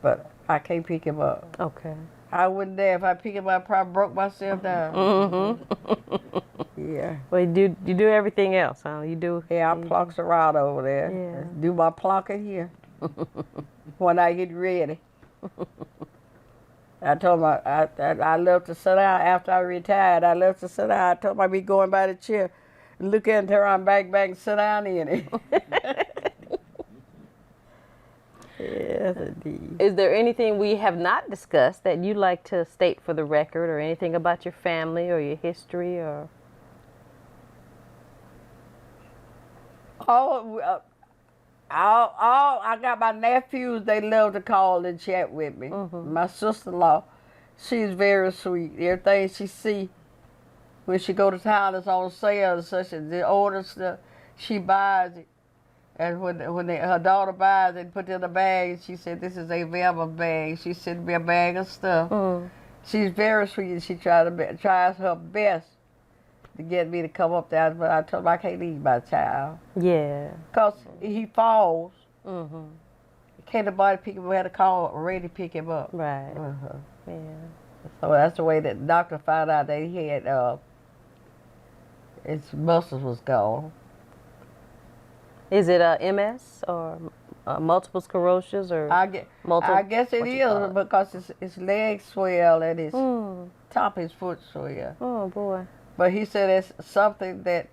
but I can't pick him up. Okay. I wouldn't dare. If I pick him up, I probably broke myself down. Mm-hmm. Yeah. Well, you do everything else, huh? You do. Yeah, I plunks around over there. Yeah. Do my plunking here when I get ready. I told him I love to sit down after I retired. I love to sit down. I told him I'd be going by the chair, look at it, turn around, back, and sit down in it. Yes, indeed. Is there anything we have not discussed that you'd like to state for the record, or anything about your family or your history, or? I got my nephews. They love to call and chat with me. Mm-hmm. My sister-in-law, she's very sweet. Everything she see when she go to town is on sale and such. And the order stuff, she buys it. And when her daughter buys it, put it in a bag, she said, "This is a Velma bag." She sent me a bag of stuff. Mm. She's very sweet, and she tries her best to get me to come up there. But I told her I can't leave my child. Yeah. Because he falls. Mm-hmm. Can't nobody pick him up. We had to call Ray to pick him up. Right. Yeah. So that's the way that the doctor found out that he had his muscles was gone. Is it MS or multiple sclerosis or multiple? I guess it is because his legs swell and his top of his foot swell. Oh boy! But he said it's something that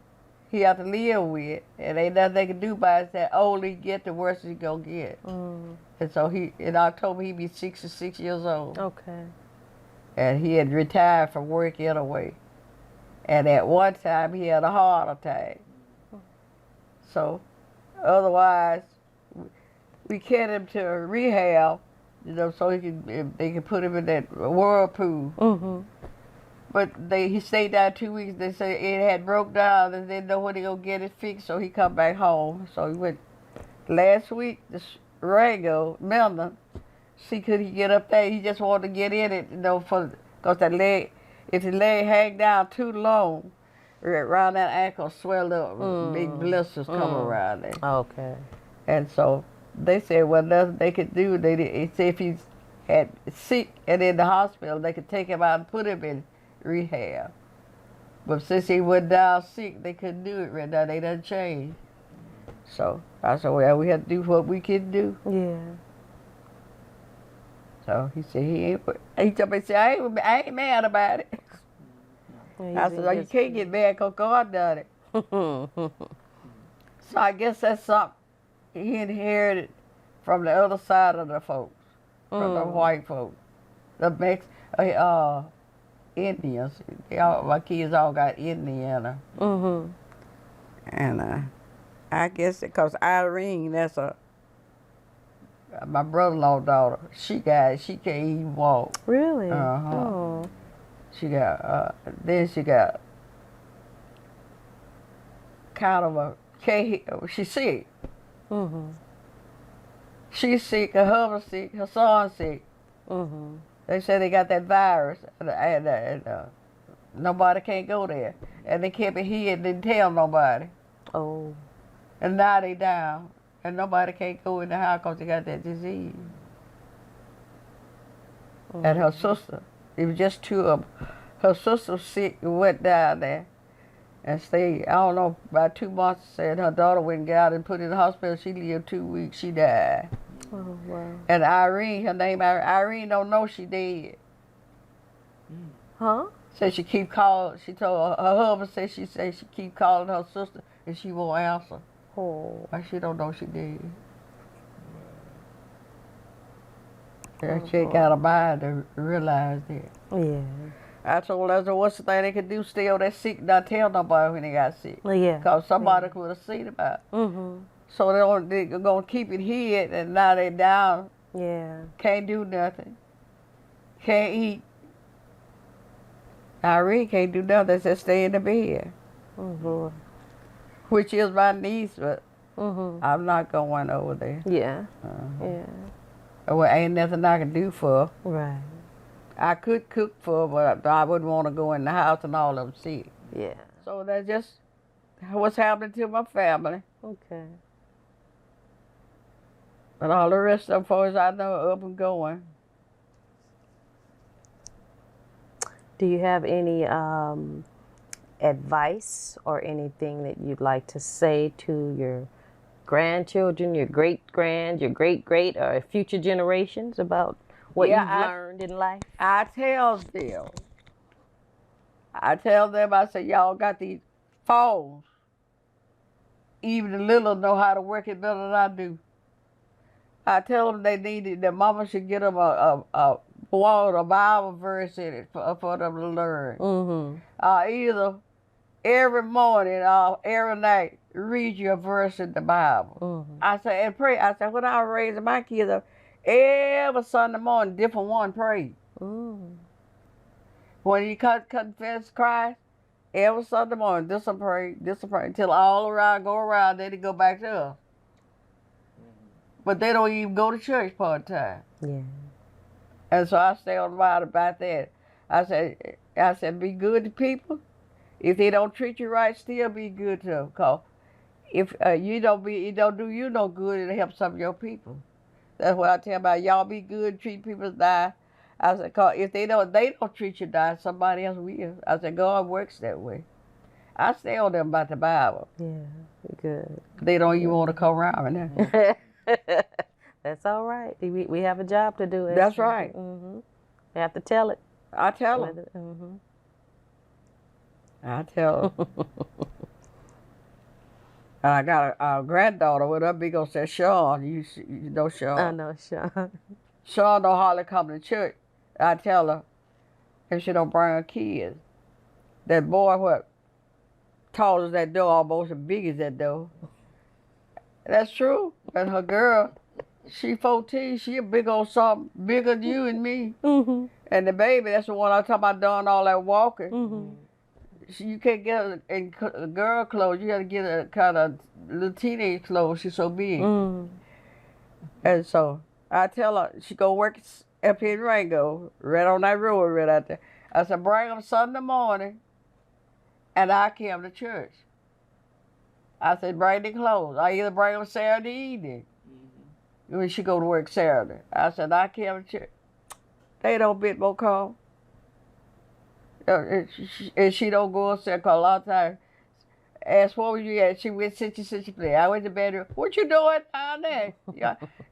he have to live with, and ain't nothing they can do about it. That older he get, the worse he gonna get. And so in October he'd be 66 years old. Okay. And he had retired from work anyway. And at one time he had a heart attack. So. Otherwise, we get him to rehab, so they can put him in that whirlpool. Mm-hmm. But he stayed there 2 weeks. They said it had broke down, and they didn't know when they gonna get it fixed. So he come back home. So he went last week. This Ringgold, Milner, see could he get up there? He just wanted to get in it, because that leg, if the leg hang down too long, around that ankle swelled up, big blisters come around there. Okay. And so they said, well, nothing they could do. They said if he's had sick and in the hospital, they could take him out and put him in rehab. But since he went down sick, they couldn't do it right now. They done changed. So I said, well, we had to do what we could do. Yeah. So he said he told me, I ain't mad about it. I said, oh, you can't get mad because God done it. So I guess that's something he inherited from the other side of the folks, from the white folks, the Indians. My kids all got Indiana. And I guess because Irene, that's my brother-in-law daughter. She can't even walk. Really? Oh. She got then she got kind of she's sick. She's sick, her husband's sick, her son's sick. They say they got that virus, and nobody can't go there. And they kept it hid, didn't tell nobody. Oh. And now they down, and nobody can't go in the house because they got that disease. And her sister, it was just two of them. Her sister was sick and went down there and stayed, I don't know, about 2 months. Said her daughter went and got out and put in the hospital. She lived 2 weeks. She died. Oh, wow. And Irene, her name Irene, don't know she dead. Huh? Said she keep calling. She told her husband said she keep calling her sister and she won't answer. Oh. But she don't know she dead. She ain't got a mind to realize that. Yeah. I told her, what's the thing they could do still? They're sick, not tell nobody when they got sick. Well, yeah. Because somebody could have seen about it. So they're going to keep it hid, and now they down. Yeah. Can't do nothing. Can't eat. Irene can't do nothing. They just stay in the bed. Oh, Lord. Which is my niece, but I'm not going over there. Yeah. Yeah. Well, ain't nothing I can do for her. Right. I could cook for her, but I wouldn't want to go in the house and all of them sick. Yeah. So that's just what's happening to my family. Okay. But all the rest of them, folks I know, are up and going. Do you have any advice or anything that you'd like to say to your grandchildren, your great-grand, your great-great, or future generations about what you've learned in life? I tell them, I say, y'all got these phones. Even the little know how to work it better than I do. I tell them their mama should get them a Bible verse in it for them to learn. Either every morning or every night, read you a verse in the Bible. I say, and pray. I say, when I was raising my kids up, every Sunday morning, different one pray. When you confess Christ, every Sunday morning, this one pray, until all around go around, then they go back to us. But they don't even go to church part time. Yeah. And so I stay on mind about that. I said, be good to people. If they don't treat you right, still be good to them. Cause if it don't do you no good, it'll help some of your people. That's what I tell about. Y'all be good, treat people nice. I said, cause if they don't treat you nice, somebody else will. I said, God works that way. I stay on them about the Bible. Yeah, good. They don't even want to come around now. That's all right. We have a job to do. That's right. We have to tell it. I tell them. I tell them. I got a granddaughter with her big old said, Sean. You know Sean. I know Sean. Sean don't hardly come to church. I tell her if she don't bring her kids. That boy, what, tall as that door, almost as big as that door. That's true. And her girl, she 14, she a big old something, bigger than you and me. And the baby, that's the one I talking about doing all that walking. You can't get her in girl clothes. You got to get her kind of little teenage clothes. She's so big. And so I tell her, she go work up here in Ringgold, right on that road right out there. I said, bring them Sunday morning and I came to church. I said, bring the clothes. I either bring them Saturday evening. When she go to work Saturday. I said, I came to church. They don't bit more call. And she don't go upstairs, cause a lot of times, ask what was you at? She went such place. I went to bedroom. What you doing down there? You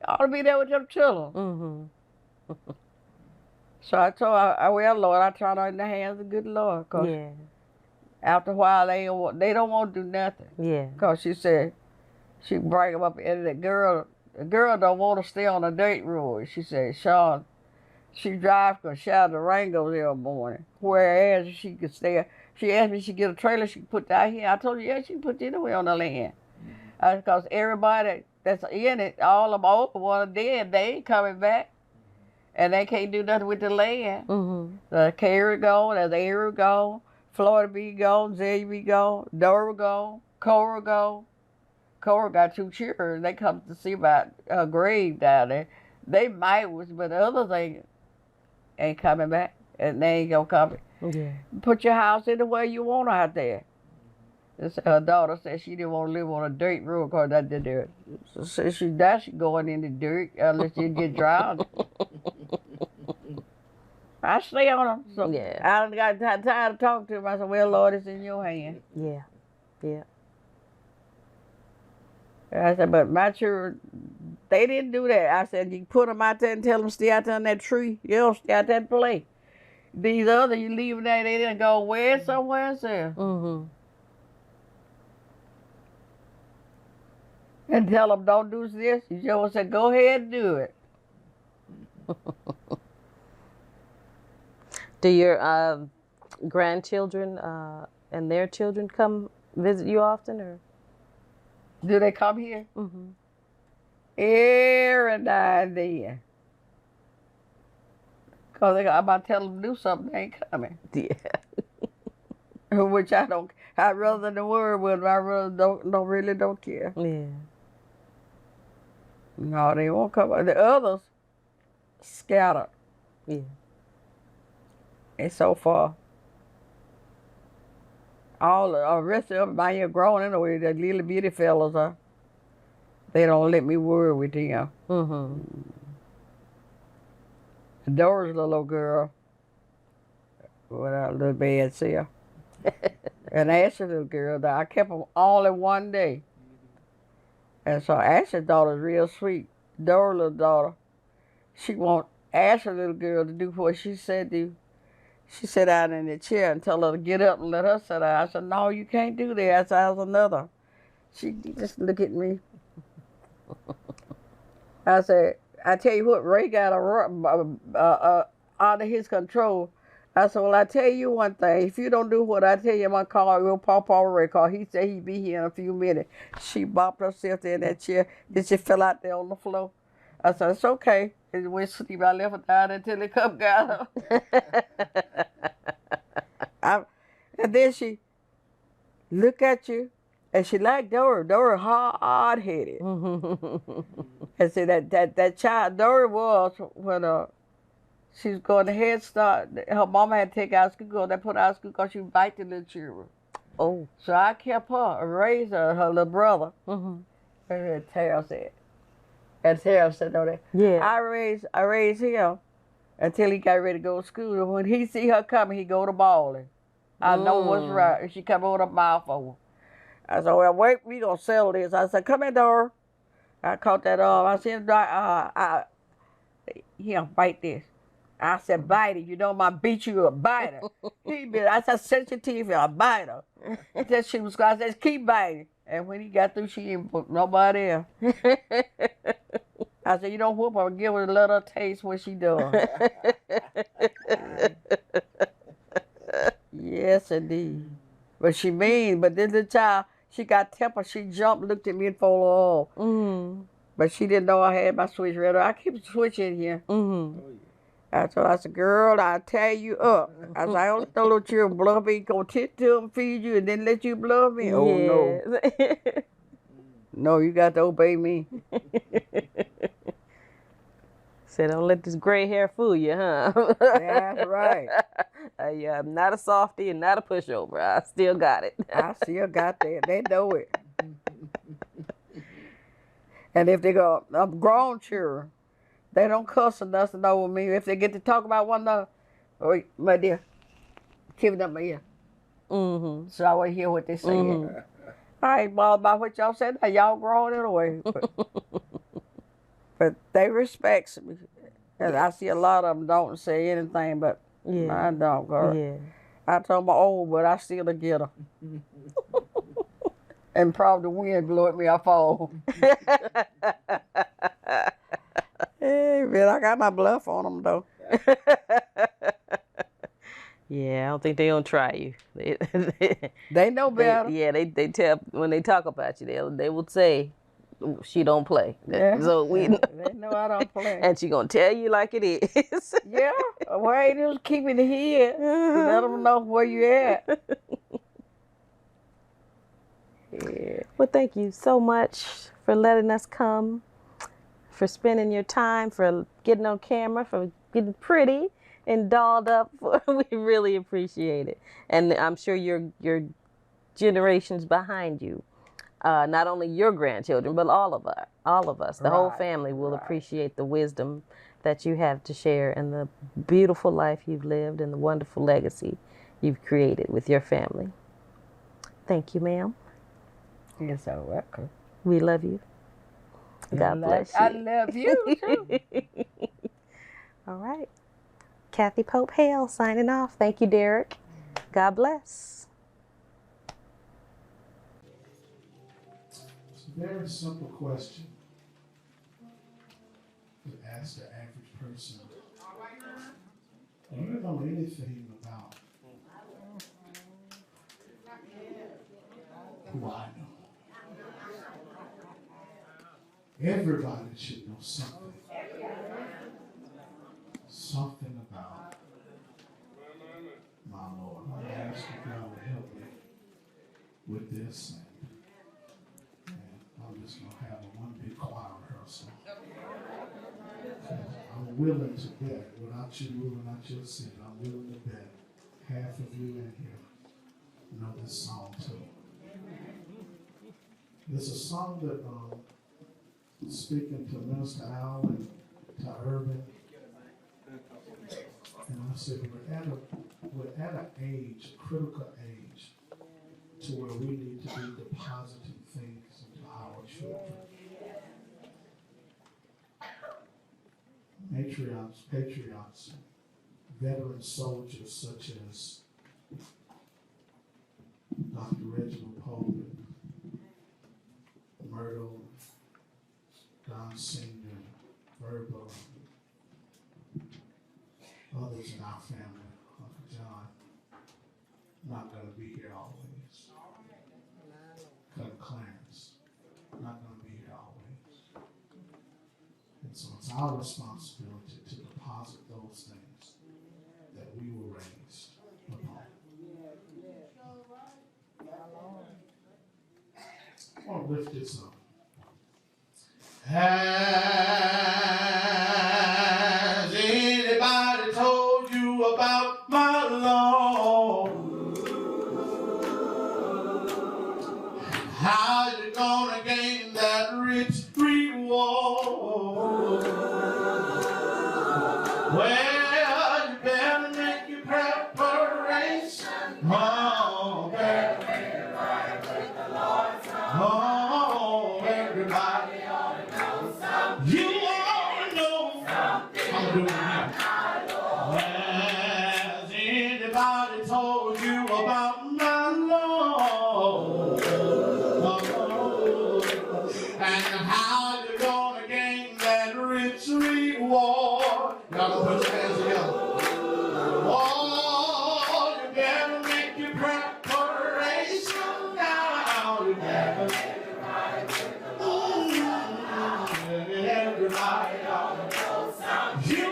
ought to be there with them children. So I told her, well, Lord, I tried her in the hands of the good Lord. Cause after a while, they don't want to do nothing. Yeah. Cause she said, she bring them up, and the girl don't want to stay on the dirt road. She said, Sean, she drives because she had the Ringgold every morning. Whereas she could stay. She asked me if she get a trailer she could put out here. I told her, yeah, she can put it anywhere on the land. Because everybody that's in it, all of them over one dead, they ain't coming back. And they can't do nothing with the land. The Carrie gone, there's Aaron gone, Florida be gone, Zay be gone, Dora gone, Cora gone. Cora got 2 children. They come to see about her grave down there. They might, but the others ain't coming back. And they ain't gonna come. Yeah. Put your house anywhere you want out there. Her daughter said she didn't want to live on a dirt road because that did it. So she going in the dirt unless you get drowned. I stay on them. So Yeah. I done got tired of talking to him. I said, well, Lord, it's in your hand. Yeah. Yeah. I said, but my children, they didn't do that. I said, you put them out there and tell them stay out there on that tree. You don't stay out there and play. These others, you leave them there, they didn't go where somewhere else. And tell them don't do this. You just said, go ahead and do it. Do your grandchildren and their children come visit you often, or? Do they come here? Every now and then. Because I'm about to tell them to do something, they ain't coming. Yeah. Which I don't, I'd rather than worry with them, I really don't care. Yeah. No, they won't come. The others scattered. Yeah. And so far, all the rest of them, my year grown anyway, the little bitty fellas are, they don't let me worry with them. Dora's the little girl with a little bad self. And Ashley's little girl, I kept them all in one day. And so Ashley's daughter's real sweet. Dora's little daughter, she want Ashley's little girl to do what she said do. She sat down in the chair and told her to get up and let her sit down. I said, no, you can't do that. I said, how's another? She just look at me. I said, I tell you what, Ray got out of his control. I said, well, I tell you one thing. If you don't do what I tell you, my car will pop over Ray, because he said he'd be here in a few minutes. She bopped herself there in that chair. Then she fell out there on the floor. I said, it's okay. And went to sleep. I left her down until the cup got her. And then she look at you, and she like Dora. Dora hard-headed. And see, that child, Dora was, when she was going to Head Start, her mama had to take her out of school. They put her out of school because she bite the little children. Oh. So I kept her, raised her little brother. And Tara said. And Tara said, no, that. Yeah. I raised him until he got ready to go to school. And when he see her coming, he go to bawling. I know what's right. And she come over the mouth over. I said, well, wait, we gonna settle this. I said, come here, Dora. I caught that arm. I said, here, bite this. I said, bite it. You know, I beat you up, bite her. I said, set your teeth here, bite her. Then she was, I said, keep biting. And when he got through, she didn't put nobody else. I said, you don't whoop her, give her a little taste when she done. Yes, indeed. But she mean, but this little child, she got temper. She jumped, looked at me and folded off. But she didn't know I had my switch ready. I keep switching here. I told her, I said, girl, I'll tear you up. I said, I only know little children bluff me, go tit to them, feed you, and then let you bluff me. Oh, no. No, you got to obey me. Said, don't let this gray hair fool you, huh? That's right. I'm not a softie and not a pushover. I still got it. I still got that. They know it. And if they go, I'm grown children, they don't cuss or nothing over me. If they get to talk about one another, oh, my dear, keep it up my ear. Mm-hmm. So I want to hear what they say. Mm-hmm. I ain't bothered about what y'all said. Now y'all grown anyway. But they respect me. And I see a lot of them don't say anything, but I don't. Girl. Yeah. I told my old, but I still get her. And probably the wind blow at me, I fall. Hey, man, I got my bluff on them, though. Yeah, I don't think they don't try you. They know better. They tell when they talk about you, they will say she don't play. Yeah. So we know. They know I don't play. And she gonna tell you like it is. Yeah, well, ain't just keeping it here. Let them know where you at. Yeah. Well, thank you so much for letting us come, for spending your time, for getting on camera, for getting pretty and dolled up. We really appreciate it. And I'm sure your generations behind you, not only your grandchildren, but all of us, the whole family will appreciate the wisdom that you have to share and the beautiful life you've lived and the wonderful legacy you've created with your family. Thank you, ma'am. You're so welcome. We love you. God bless you. I love you, too. All right. Kathy Pope Hale signing off. Thank you, Derek. God bless. It's a very simple question to ask the average person. Do you know anything about who I know? Everybody should know something. Something about my Lord. I ask you God to help me with this, and I'm just going to have one big choir rehearsal. I'm willing to bet, without you moving out your seat, I'm willing to bet half of you in here know this song too. It's a song that speaking to Minister Al and to Urban, and I said we're at an age, a critical age, to where we need to be depositing things into our children. Matriarchs, patriarchs, veteran soldiers such as Dr. Reginald Poland, Myrtle, Don Senior, Verbo, others in our family, Uncle John, not going to be here always. Cousin Clarence, not going to be here always. And so it's our responsibility to deposit those things that we were raised upon. I want to lift this up. Has anybody told you about my Lord? How you gonna gain that rich reward? Well, you better make your preparation. Oh, better make it right with the Lord's son. Oh, everybody ought to know something. You ought to know something. I'm doing it now. Has anybody told you about my Lord? And how you gonna gain that rich reward? Y'all put your hands together. Oh, you better make your preparation now. You better make it right with the Lord. Everybody ought to know something. You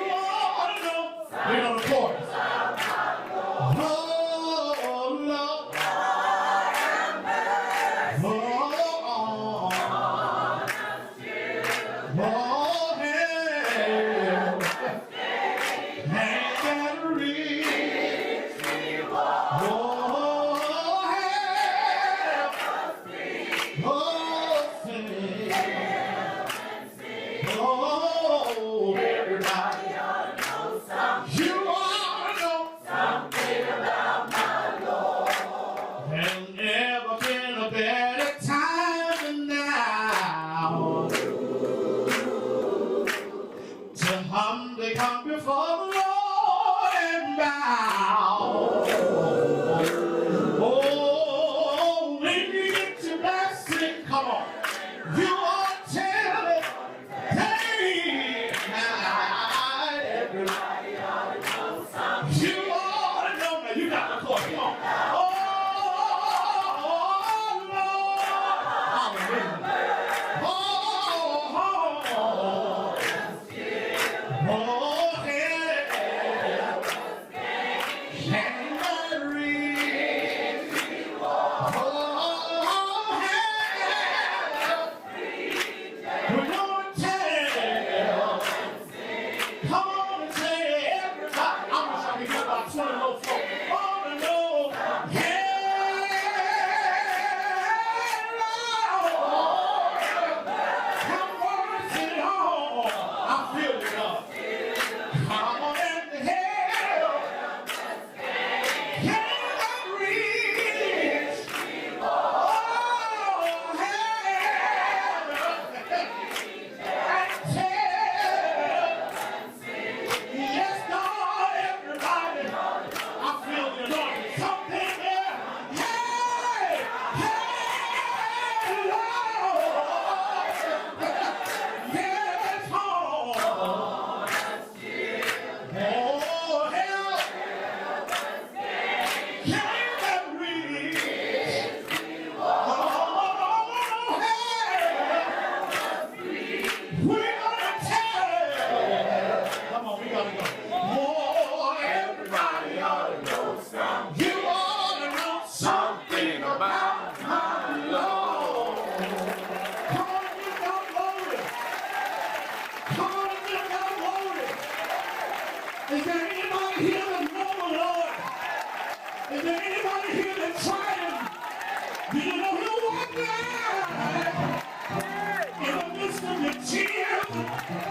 Do you know he'll walk there in the midst of your tears?